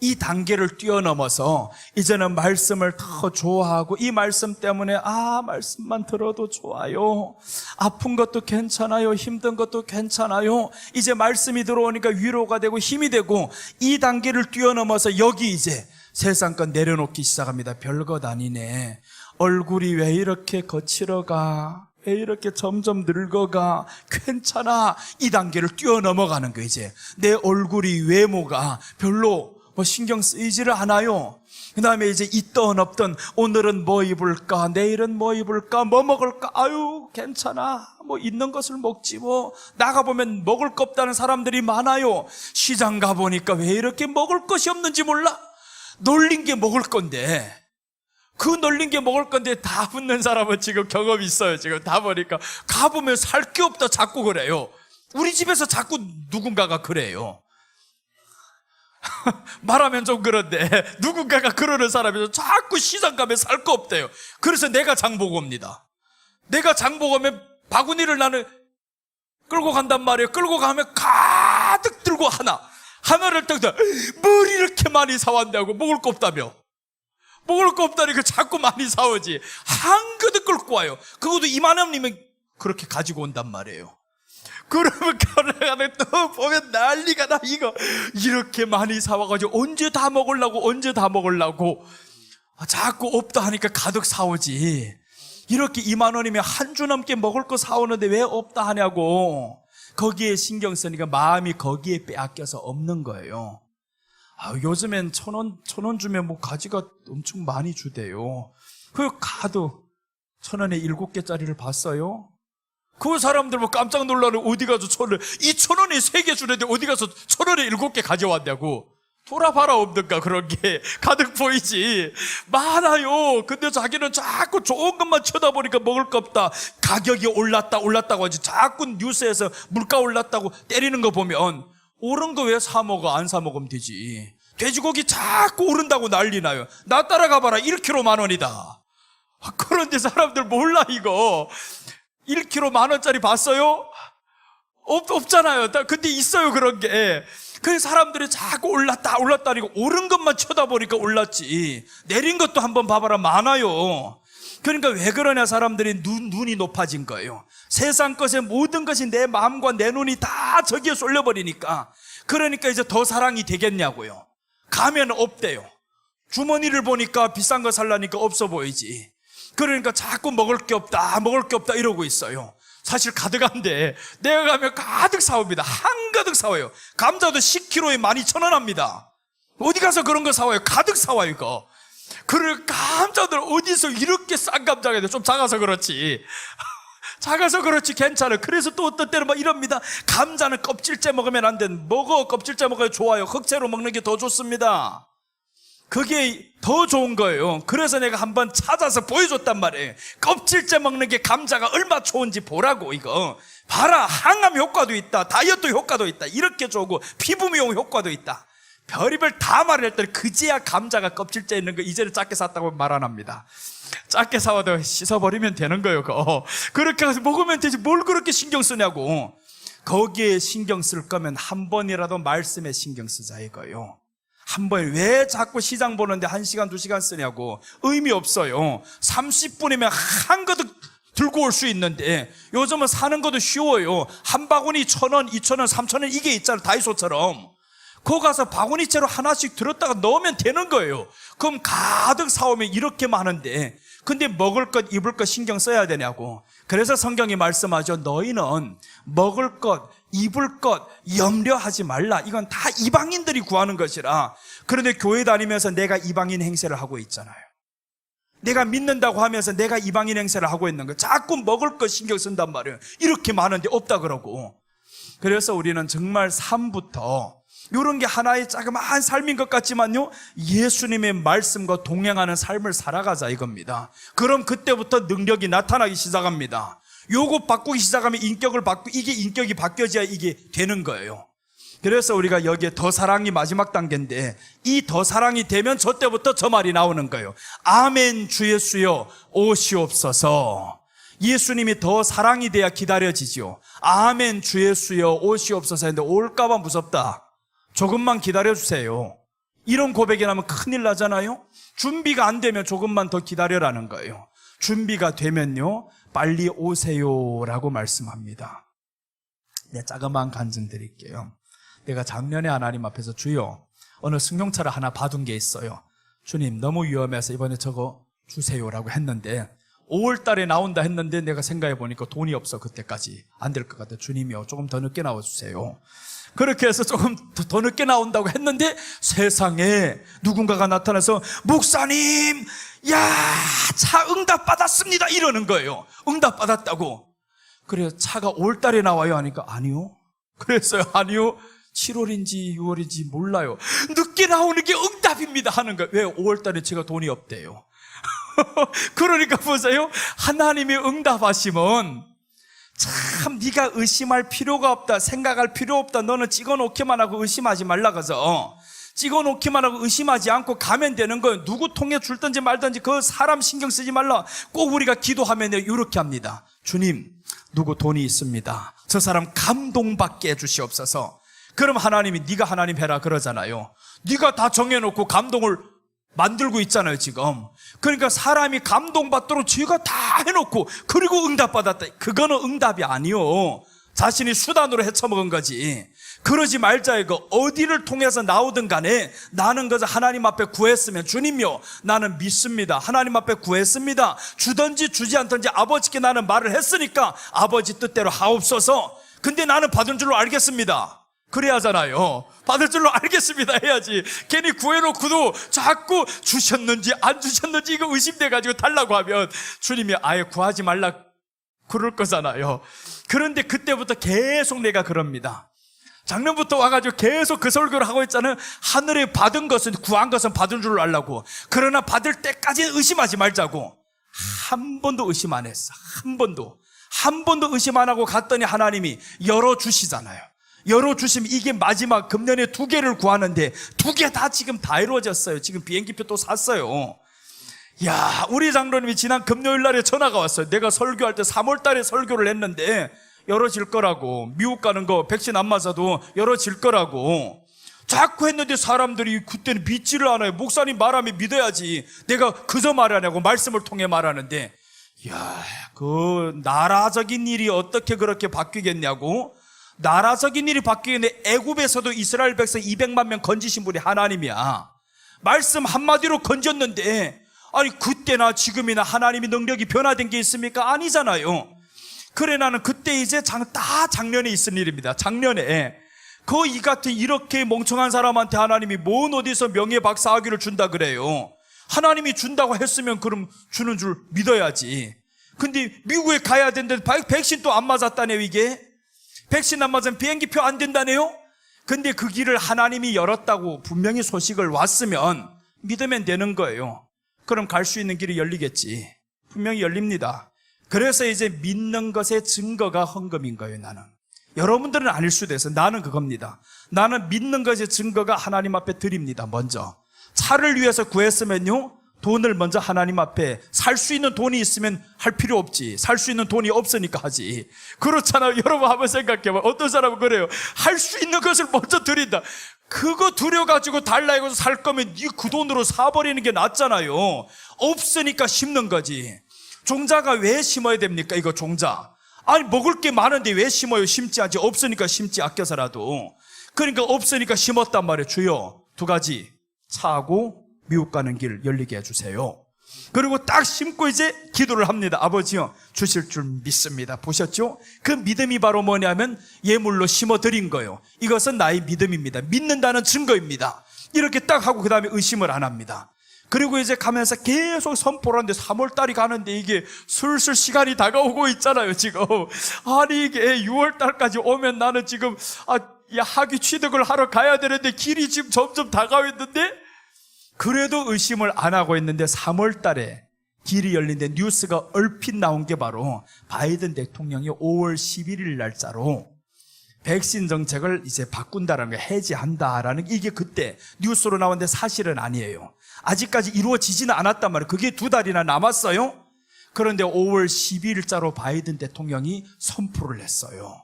이 단계를 뛰어넘어서 이제는 말씀을 더 좋아하고, 이 말씀 때문에 말씀만 들어도 좋아요, 아픈 것도 괜찮아요, 힘든 것도 괜찮아요, 이제 말씀이 들어오니까 위로가 되고 힘이 되고, 이 단계를 뛰어넘어서 여기 이제 세상 건 내려놓기 시작합니다. 별것 아니네, 얼굴이 왜 이렇게 거칠어가, 왜 이렇게 점점 늙어가, 괜찮아. 이 단계를 뛰어넘어가는 거예요. 이제 내 얼굴이, 외모가 별로 신경 쓰이지를 않아요. 그 다음에 이제 있던 없던, 오늘은 뭐 입을까, 내일은 뭐 입을까, 뭐 먹을까, 괜찮아, 있는 것을 먹지, 나가보면 먹을 거 없다는 사람들이 많아요. 시장 가보니까 왜 이렇게 먹을 것이 없는지 몰라. 놀린 게 먹을 건데, 그 놀린 게 먹을 건데 다 붙는 사람은 지금 경험이 있어요. 지금 다 보니까 가보면 살 게 없다 자꾸 그래요. 우리 집에서 자꾸 누군가가 그래요. 말하면 좀 그런데 누군가가 그러는 사람이서 자꾸 시장 가면 살 거 없대요. 그래서 내가 장보고 옵니다. 내가 장보고 오면 바구니를 나는 끌고 간단 말이에요. 끌고 가면 가득 들고 하나를 딱 뭘 이렇게 많이 사왔냐고. 먹을 거 없다며. 먹을 거 없다니까 자꾸 많이 사오지. 한 그릇 끌고 와요. 그것도 이만큼이면 그렇게 가지고 온단 말이에요. 그러면 결혼하면 또 보면 난리가 나. 이거 이렇게 많이 사와가지고 언제 다 먹으려고 자꾸 없다 하니까 가득 사오지. 이렇게 2만 원이면 한 주 넘게 먹을 거 사오는데 왜 없다 하냐고. 거기에 신경 쓰니까 마음이 거기에 빼앗겨서 없는 거예요. 요즘엔 1,000원 주면 가지가 엄청 많이 주대요. 그 카드 1,000원에 7개짜리를 봤어요. 그 사람들 깜짝 놀라는, 어디 가서 1,000원, 2,000원에 3개 주는데 어디 가서 1,000원에 7개 가져왔냐고. 돌아봐라, 없는가. 그런 게 가득 보이지. 많아요. 근데 자기는 자꾸 좋은 것만 쳐다보니까 먹을 거 없다, 가격이 올랐다고 하지. 자꾸 뉴스에서 물가 올랐다고 때리는 거 보면, 오른 거 왜 사 먹어? 안 사 먹으면 되지. 돼지고기 자꾸 오른다고 난리 나요. 나 따라가봐라, 1kg 10,000원이다. 그런데 사람들 몰라. 이거 1kg 10,000원짜리 봤어요? 없잖아요. 근데 있어요, 그런 게. 그래서 사람들이 자꾸 올랐다 이거 오른 것만 쳐다보니까 올랐지. 내린 것도 한번 봐봐라, 많아요. 그러니까 왜 그러냐, 사람들이 눈이 높아진 거예요. 세상 것의 모든 것이 내 마음과 내 눈이 다 저기에 쏠려버리니까. 그러니까 이제 더 사랑이 되겠냐고요. 가면 없대요. 주머니를 보니까 비싼 거 살라니까 없어 보이지. 그러니까 자꾸 먹을 게 없다 이러고 있어요. 사실 가득한데 내가 가면 가득 사옵니다. 한가득 사와요. 감자도 10kg에 12,000원 합니다. 어디 가서 그런 거 사와요? 가득 사와요 이거. 그걸 감자들 어디서 이렇게 싼 감자가 있는데, 좀 작아서 그렇지 작아서 그렇지 괜찮아요. 그래서 또 어떤 때는 막 이럽니다. 감자는 껍질째 먹으면 안 돼. 껍질째 먹어야 좋아요. 흑채로 먹는 게 더 좋습니다. 그게 더 좋은 거예요. 그래서 내가 한번 찾아서 보여줬단 말이에요. 껍질째 먹는 게 감자가 얼마나 좋은지 보라고. 이거 봐라. 항암 효과도 있다, 다이어트 효과도 있다, 이렇게 좋고 피부 미용 효과도 있다, 별의별 다 말을 했더니 그제야 감자가 껍질째 있는 거 이제는 작게 샀다고 말 안 합니다. 작게 사와도 씻어버리면 되는 거예요. 그렇게 해서 먹으면 되지 뭘 그렇게 신경 쓰냐고. 거기에 신경 쓸 거면 한 번이라도 말씀에 신경 쓰자 이거요. 한 번에 왜 자꾸 시장 보는데 1시간 2시간 쓰냐고. 의미 없어요. 30분이면 한가득 들고 올 수 있는데 요즘은 사는 것도 쉬워요. 한 바구니 1,000원, 2,000원, 3,000원 이게 있잖아요. 다이소처럼. 거기 가서 바구니째로 하나씩 들었다가 넣으면 되는 거예요. 그럼 가득 사오면 이렇게 많은데, 근데 먹을 것 입을 것 신경 써야 되냐고. 그래서 성경이 말씀하죠. 너희는 먹을 것 입을 것 염려하지 말라. 이건 다 이방인들이 구하는 것이라. 그런데 교회 다니면서 내가 이방인 행세를 하고 있잖아요. 내가 믿는다고 하면서 내가 이방인 행세를 하고 있는 거. 자꾸 먹을 것 신경 쓴단 말이에요. 이렇게 많은데 없다 그러고. 그래서 우리는 정말 삶부터 이런 게 하나의 자그마한 삶인 것 같지만요, 예수님의 말씀과 동행하는 삶을 살아가자 이겁니다. 그럼 그때부터 능력이 나타나기 시작합니다. 요거 바꾸기 시작하면 인격을 바꾸고, 이게 인격이 바뀌어져야 이게 되는 거예요. 그래서 우리가 여기에 더 사랑이 마지막 단계인데, 이 더 사랑이 되면 저 때부터 저 말이 나오는 거예요. 아멘 주 예수여 오시옵소서. 예수님이 더 사랑이 돼야 기다려지죠. 아멘 주 예수여 오시옵소서 했는데 올까봐 무섭다. 조금만 기다려주세요. 이런 고백이 나면 큰일 나잖아요. 준비가 안 되면 조금만 더 기다려라는 거예요. 준비가 되면요 빨리 오세요라고 말씀합니다. 네, 자그마한 간증 드릴게요. 내가 작년에 하나님 앞에서 주여 어느 승용차를 하나 받은 게 있어요. 주님 너무 위험해서 이번에 저거 주세요라고 했는데 5월 달에 나온다 했는데 내가 생각해 보니까 돈이 없어. 그때까지 안 될 것 같아. 주님이요 조금 더 늦게 나와주세요. 그렇게 해서 조금 더 늦게 나온다고 했는데 세상에 누군가가 나타나서 목사님 차 응답 받았습니다 이러는 거예요. 응답 받았다고. 그래서 차가 5월 달에 나와요 하니까 아니요. 그랬어요. 아니요 7월인지 6월인지 몰라요. 늦게 나오는 게 응답입니다 하는 거예요. 왜? 5월 달에 제가 돈이 없대요. 그러니까 보세요. 하나님이 응답하시면 참 네가 의심할 필요가 없다, 생각할 필요 없다. 너는 찍어놓기만 하고 의심하지 말라가서 찍어놓기만 하고 의심하지 않고 가면 되는 거예요. 누구 통해 줄든지 말든지 그 사람 신경 쓰지 말라. 꼭 우리가 기도하면 이렇게 합니다. 주님 누구 돈이 있습니다. 저 사람 감동받게 해주시옵소서. 그럼 하나님이 네가 하나님 해라 그러잖아요. 네가 다 정해놓고 감동을 만들고 있잖아요 지금. 그러니까 사람이 감동받도록 지가 다 해놓고 그리고 응답받았다. 그거는 응답이 아니요. 자신이 수단으로 헤쳐먹은 거지. 그러지 말자 이거. 어디를 통해서 나오든 간에 나는 그저 하나님 앞에 구했으면 주님요 나는 믿습니다. 하나님 앞에 구했습니다. 주든지 주지 않든지 아버지께 나는 말을 했으니까 아버지 뜻대로 하옵소서. 근데 나는 받은 줄로 알겠습니다. 그래야 하잖아요. 받을 줄로 알겠습니다 해야지. 괜히 구해놓고도 자꾸 주셨는지 안 주셨는지 이거 의심돼가지고 달라고 하면 주님이 아예 구하지 말라 그럴 거잖아요. 그런데 그때부터 계속 내가 그럽니다. 작년부터 와가지고 계속 그 설교를 하고 있잖아요. 하늘에 받은 것은, 구한 것은 받은 줄로 알라고. 그러나 받을 때까지는 의심하지 말자고. 한 번도 의심 안 했어. 한 번도 의심 안 하고 갔더니 하나님이 열어주시잖아요. 열어주시면 이게 마지막 금년에 2개를 구하는데 2개 다 지금 다 이루어졌어요. 지금 비행기표 또 샀어요. 야, 우리 장로님이 지난 금요일 날에 전화가 왔어요. 내가 설교할 때 3월 달에 설교를 했는데 열어질 거라고. 미국 가는 거 백신 안 맞아도 열어질 거라고. 자꾸 했는데 사람들이 그때는 믿지를 않아요. 목사님 말하면 믿어야지. 내가 그저 말하냐고 말씀을 통해 말하는데, 야, 그 나라적인 일이 어떻게 그렇게 바뀌겠냐고. 나라적인 일이 바뀌는데 애굽에서도 이스라엘 백성 200만 명 건지신 분이 하나님이야. 말씀 한마디로 건졌는데, 아니 그때나 지금이나 하나님의 능력이 변화된 게 있습니까? 아니잖아요. 그래 나는 그때 이제 다 작년에 있은 일입니다. 작년에 이 같은 이렇게 멍청한 사람한테 하나님이 뭔 어디서 명예박사학위를 준다 그래요. 하나님이 준다고 했으면 그럼 주는 줄 믿어야지. 근데 미국에 가야 되는데 백신 또 안 맞았다네요. 이게 백신 안 맞으면 비행기표 안 된다네요. 근데 그 길을 하나님이 열었다고 분명히 소식을 왔으면 믿으면 되는 거예요. 그럼 갈 수 있는 길이 열리겠지. 분명히 열립니다. 그래서 이제 믿는 것의 증거가 헌금인 거예요. 나는 여러분들은 아닐 수도 있어요. 나는 그겁니다. 나는 믿는 것의 증거가 하나님 앞에 드립니다. 먼저 차를 위해서 구했으면요, 돈을 먼저 하나님 앞에, 살 수 있는 돈이 있으면 할 필요 없지. 살 수 있는 돈이 없으니까 하지. 그렇잖아요. 여러분 한번 생각해봐요. 어떤 사람은 그래요. 할 수 있는 것을 먼저 드린다. 그거 두려가지고 달라 해서 살 거면 그 돈으로 사버리는 게 낫잖아요. 없으니까 심는 거지. 종자가 왜 심어야 됩니까? 이거 종자. 아니 먹을 게 많은데 왜 심어요? 심지 않지. 없으니까 심지, 아껴서라도. 그러니까 없으니까 심었단 말이에요. 주여, 두 가지. 차하고 미국 가는 길 열리게 해주세요. 그리고 딱 심고 이제 기도를 합니다. 아버지요, 주실 줄 믿습니다. 보셨죠? 그 믿음이 바로 뭐냐면 예물로 심어드린 거예요. 이것은 나의 믿음입니다. 믿는다는 증거입니다. 이렇게 딱 하고 그 다음에 의심을 안 합니다. 그리고 이제 가면서 계속 선포를 하는데 3월달이 가는데 이게 슬슬 시간이 다가오고 있잖아요. 지금 아니 이게 6월달까지 오면 나는 지금 학위 취득을 하러 가야 되는데 길이 지금 점점 다가오고 있는데, 그래도 의심을 안 하고 있는데 3월 달에 길이 열린데 뉴스가 얼핏 나온 게 바로 바이든 대통령이 5월 11일 날짜로 백신 정책을 이제 바꾼다라는 거, 해지한다라는 게, 이게 그때 뉴스로 나왔는데 사실은 아니에요. 아직까지 이루어지지는 않았단 말이에요. 그게 2달이나 남았어요. 그런데 5월 12일자로 바이든 대통령이 선포를 했어요.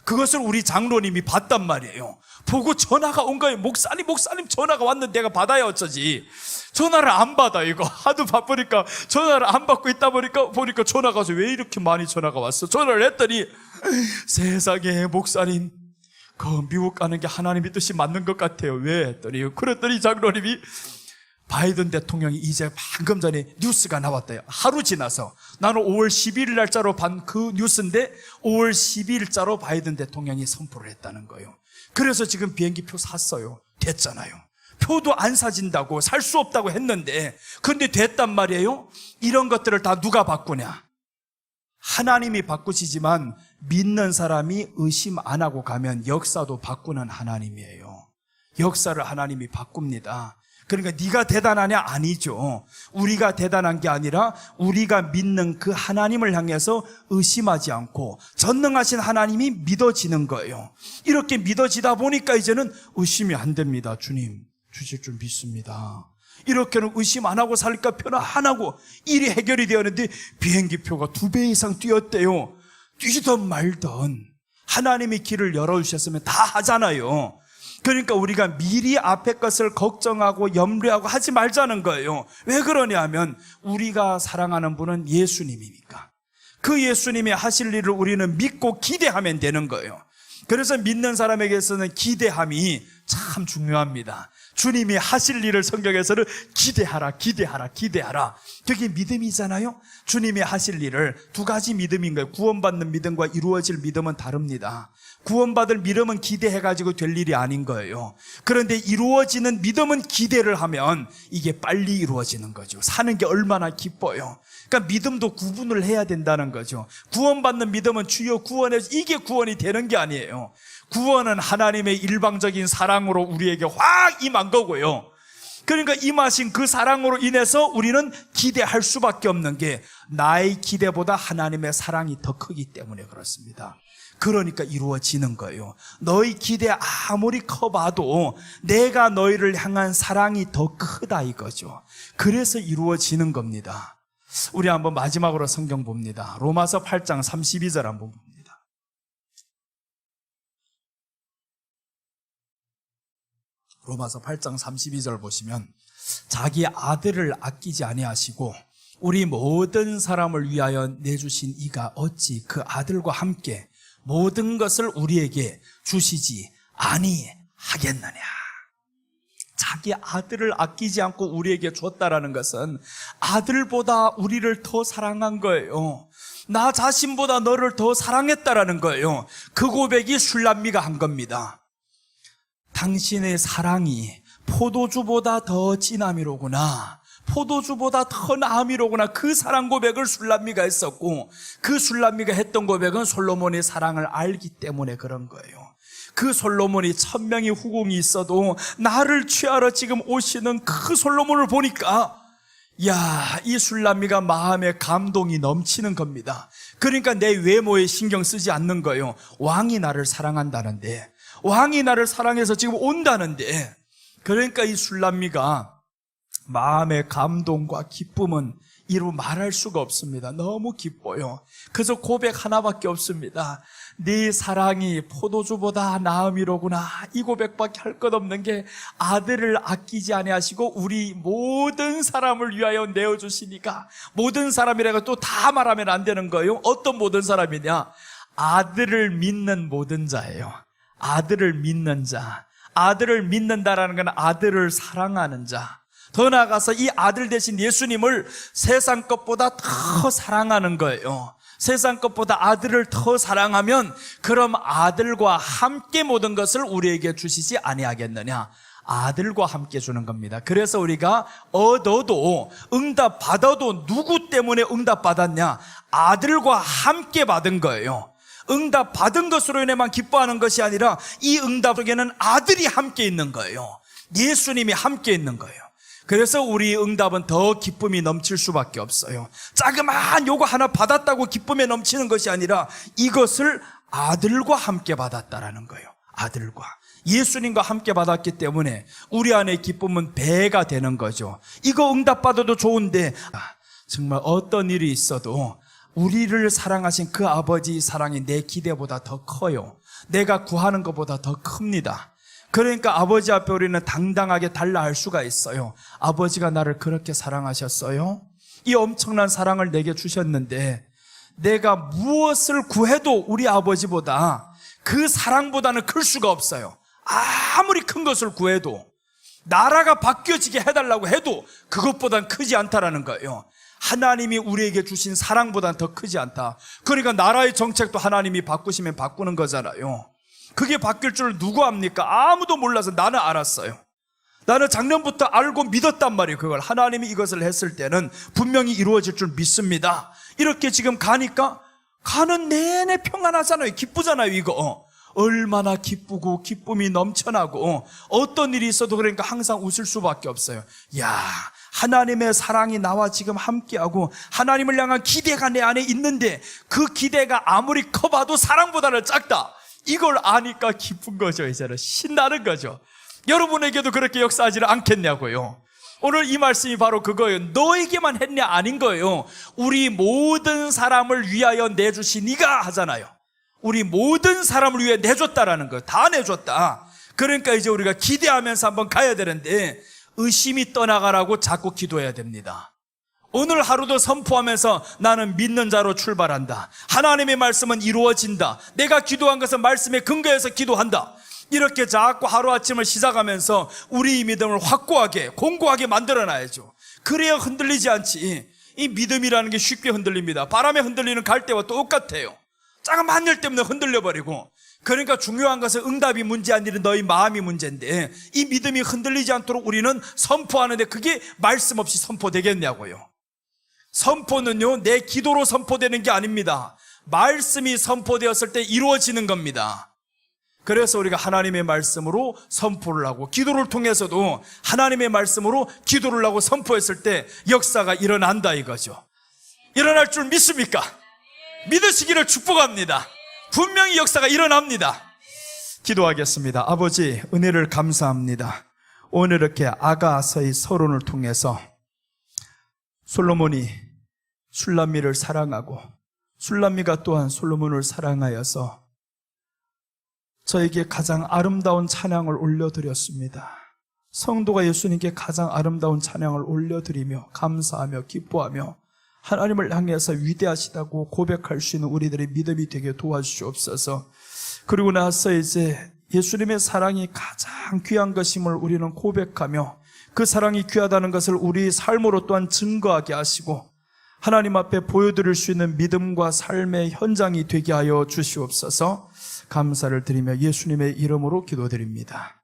그것을 우리 장로님이 봤단 말이에요. 보고 전화가 온 거예요. 목사님 전화가 왔는데 내가 받아야 어쩌지. 전화를 안 받아. 이거 하도 바쁘니까 전화를 안 받고 있다 보니까 전화가 와서 왜 이렇게 많이 전화가 왔어. 전화를 했더니 세상에 목사님, 그 미국 가는 게 하나님의 뜻이 맞는 것 같아요. 왜 했더니, 그랬더니 장로님이 바이든 대통령이 이제 방금 전에 뉴스가 나왔대요. 하루 지나서. 나는 5월 12일 날짜로 본 그 뉴스인데 5월 12일자로 바이든 대통령이 선포를 했다는 거예요. 그래서 지금 비행기 표 샀어요. 됐잖아요. 표도 안 사진다고, 살 수 없다고 했는데 근데 됐단 말이에요. 이런 것들을 다 누가 바꾸냐? 하나님이 바꾸시지만 믿는 사람이 의심 안 하고 가면 역사도 바꾸는 하나님이에요. 역사를 하나님이 바꿉니다. 그러니까 네가 대단하냐? 아니죠. 우리가 대단한 게 아니라 우리가 믿는 그 하나님을 향해서 의심하지 않고 전능하신 하나님이 믿어지는 거예요. 이렇게 믿어지다 보니까 이제는 의심이 안 됩니다. 주님 주실 줄 믿습니다. 이렇게는 의심 안 하고 살니까 편안하고 일이 해결이 되었는데 비행기 표가 2배 이상 뛰었대요. 뛰던 말던 하나님이 길을 열어주셨으면 다 하잖아요. 그러니까 우리가 미리 앞에 것을 걱정하고 염려하고 하지 말자는 거예요. 왜 그러냐면 우리가 사랑하는 분은 예수님이니까. 그 예수님이 하실 일을 우리는 믿고 기대하면 되는 거예요. 그래서 믿는 사람에게서는 기대함이 참 중요합니다. 주님이 하실 일을 성경에서는 기대하라. 그게 믿음이잖아요. 주님이 하실 일을, 2가지 믿음인 거예요. 구원받는 믿음과 이루어질 믿음은 다릅니다. 구원받을 믿음은 기대해가지고 될 일이 아닌 거예요. 그런데 이루어지는 믿음은 기대를 하면 이게 빨리 이루어지는 거죠. 사는 게 얼마나 기뻐요. 그러니까 믿음도 구분을 해야 된다는 거죠. 구원받는 믿음은 주여 구원해서, 이게 구원이 되는 게 아니에요. 구원은 하나님의 일방적인 사랑으로 우리에게 확 임한 거고요. 그러니까 임하신 그 사랑으로 인해서 우리는 기대할 수밖에 없는 게, 나의 기대보다 하나님의 사랑이 더 크기 때문에 그렇습니다. 그러니까 이루어지는 거예요. 너희 기대 아무리 커봐도 내가 너희를 향한 사랑이 더 크다 이거죠. 그래서 이루어지는 겁니다. 우리 한번 마지막으로 성경 봅니다. 로마서 8장 32절 한번 봅니다. 로마서 8장 32절 보시면, 자기 아들을 아끼지 아니하시고 우리 모든 사람을 위하여 내주신 이가 어찌 그 아들과 함께 모든 것을 우리에게 주시지 아니하겠느냐. 자기 아들을 아끼지 않고 우리에게 줬다라는 것은 아들보다 우리를 더 사랑한 거예요. 나 자신보다 너를 더 사랑했다라는 거예요. 그 고백이 술람미가 한 겁니다. 당신의 사랑이 포도주보다 더 진함이로구나, 포도주보다 더 나음이로구나, 그 사랑 고백을 술람미가 했었고, 그 술람미가 했던 고백은 솔로몬의 사랑을 알기 때문에 그런 거예요. 그 솔로몬이 1000명의 후궁이 있어도 나를 취하러 지금 오시는 그 솔로몬을 보니까 이 술람미가 마음에 감동이 넘치는 겁니다. 그러니까 내 외모에 신경 쓰지 않는 거예요. 왕이 나를 사랑한다는데, 왕이 나를 사랑해서 지금 온다는데, 그러니까 이 술람미가 마음의 감동과 기쁨은 이루 말할 수가 없습니다. 너무 기뻐요. 그래서 고백 하나밖에 없습니다. 네 사랑이 포도주보다 나음이로구나. 이 고백밖에 할 것 없는 게, 아들을 아끼지 아니하시고 우리 모든 사람을 위하여 내어주시니까. 모든 사람이라고 또 다 말하면 안 되는 거예요. 어떤 모든 사람이냐? 아들을 믿는 모든 자예요. 아들을 믿는 자. 아들을 믿는다라는 건 아들을 사랑하는 자. 더 나아가서 이 아들 대신 예수님을 세상 것보다 더 사랑하는 거예요. 세상 것보다 아들을 더 사랑하면 그럼 아들과 함께 모든 것을 우리에게 주시지 아니하겠느냐. 아들과 함께 주는 겁니다. 그래서 우리가 얻어도, 응답 받아도 누구 때문에 응답 받았냐? 아들과 함께 받은 거예요. 응답 받은 것으로 인해만 기뻐하는 것이 아니라 이 응답 속에는 아들이 함께 있는 거예요. 예수님이 함께 있는 거예요. 그래서 우리 응답은 더 기쁨이 넘칠 수밖에 없어요. 자그마한 요거 하나 받았다고 기쁨에 넘치는 것이 아니라 이것을 아들과 함께 받았다라는 거예요. 아들과 예수님과 함께 받았기 때문에 우리 안에 기쁨은 배가 되는 거죠. 이거 응답받아도 좋은데 정말 어떤 일이 있어도 우리를 사랑하신 그 아버지 사랑이 내 기대보다 더 커요. 내가 구하는 것보다 더 큽니다. 그러니까 아버지 앞에 우리는 당당하게 달라할 수가 있어요. 아버지가 나를 그렇게 사랑하셨어요? 이 엄청난 사랑을 내게 주셨는데 내가 무엇을 구해도 우리 아버지보다, 그 사랑보다는 클 수가 없어요. 아무리 큰 것을 구해도, 나라가 바뀌어지게 해달라고 해도 그것보단 크지 않다라는 거예요. 하나님이 우리에게 주신 사랑보단 더 크지 않다. 그러니까 나라의 정책도 하나님이 바꾸시면 바꾸는 거잖아요. 그게 바뀔 줄 누구 압니까? 아무도 몰라서 나는 알았어요. 나는 작년부터 알고 믿었단 말이에요. 그걸 하나님이 이것을 했을 때는 분명히 이루어질 줄 믿습니다. 이렇게 지금 가니까 가는 내내 평안하잖아요. 기쁘잖아요. 이거 얼마나 기쁘고 기쁨이 넘쳐나고 어떤 일이 있어도 그러니까 항상 웃을 수밖에 없어요. 하나님의 사랑이 나와 지금 함께하고 하나님을 향한 기대가 내 안에 있는데 그 기대가 아무리 커봐도 사랑보다는 작다. 이걸 아니까 기쁜 거죠. 이제는 신나는 거죠. 여러분에게도 그렇게 역사하지는 않겠냐고요. 오늘 이 말씀이 바로 그거예요. 너에게만 했냐? 아닌 거예요. 우리 모든 사람을 위하여 내주시 니가 하잖아요. 우리 모든 사람을 위해 내줬다라는 거예요. 다 내줬다. 그러니까 이제 우리가 기대하면서 한번 가야 되는데 의심이 떠나가라고 자꾸 기도해야 됩니다. 오늘 하루도 선포하면서 나는 믿는 자로 출발한다. 하나님의 말씀은 이루어진다. 내가 기도한 것은 말씀에 근거해서 기도한다. 이렇게 자꾸 하루아침을 시작하면서 우리 믿음을 확고하게 공고하게 만들어놔야죠. 그래야 흔들리지 않지. 이 믿음이라는 게 쉽게 흔들립니다. 바람에 흔들리는 갈대와 똑같아요. 작은 일 때문에 흔들려버리고. 그러니까 중요한 것은 응답이 문제 아니라 너희 마음이 문제인데 이 믿음이 흔들리지 않도록 우리는 선포하는데 그게 말씀 없이 선포되겠냐고요. 선포는요, 내 기도로 선포되는 게 아닙니다. 말씀이 선포되었을 때 이루어지는 겁니다. 그래서 우리가 하나님의 말씀으로 선포를 하고 기도를 통해서도 하나님의 말씀으로 기도를 하고 선포했을 때 역사가 일어난다 이거죠. 일어날 줄 믿습니까? 믿으시기를 축복합니다. 분명히 역사가 일어납니다. 기도하겠습니다. 아버지, 은혜를 감사합니다. 오늘 이렇게 아가서의 서론을 통해서 솔로몬이 술람미를 사랑하고 술람미가 또한 솔로몬을 사랑하여서 저에게 가장 아름다운 찬양을 올려드렸습니다. 성도가 예수님께 가장 아름다운 찬양을 올려드리며 감사하며 기뻐하며 하나님을 향해서 위대하시다고 고백할 수 있는 우리들의 믿음이 되게 도와주시옵소서. 그리고 나서 이제 예수님의 사랑이 가장 귀한 것임을 우리는 고백하며 그 사랑이 귀하다는 것을 우리 삶으로 또한 증거하게 하시고 하나님 앞에 보여드릴 수 있는 믿음과 삶의 현장이 되게 하여 주시옵소서. 감사를 드리며 예수님의 이름으로 기도드립니다.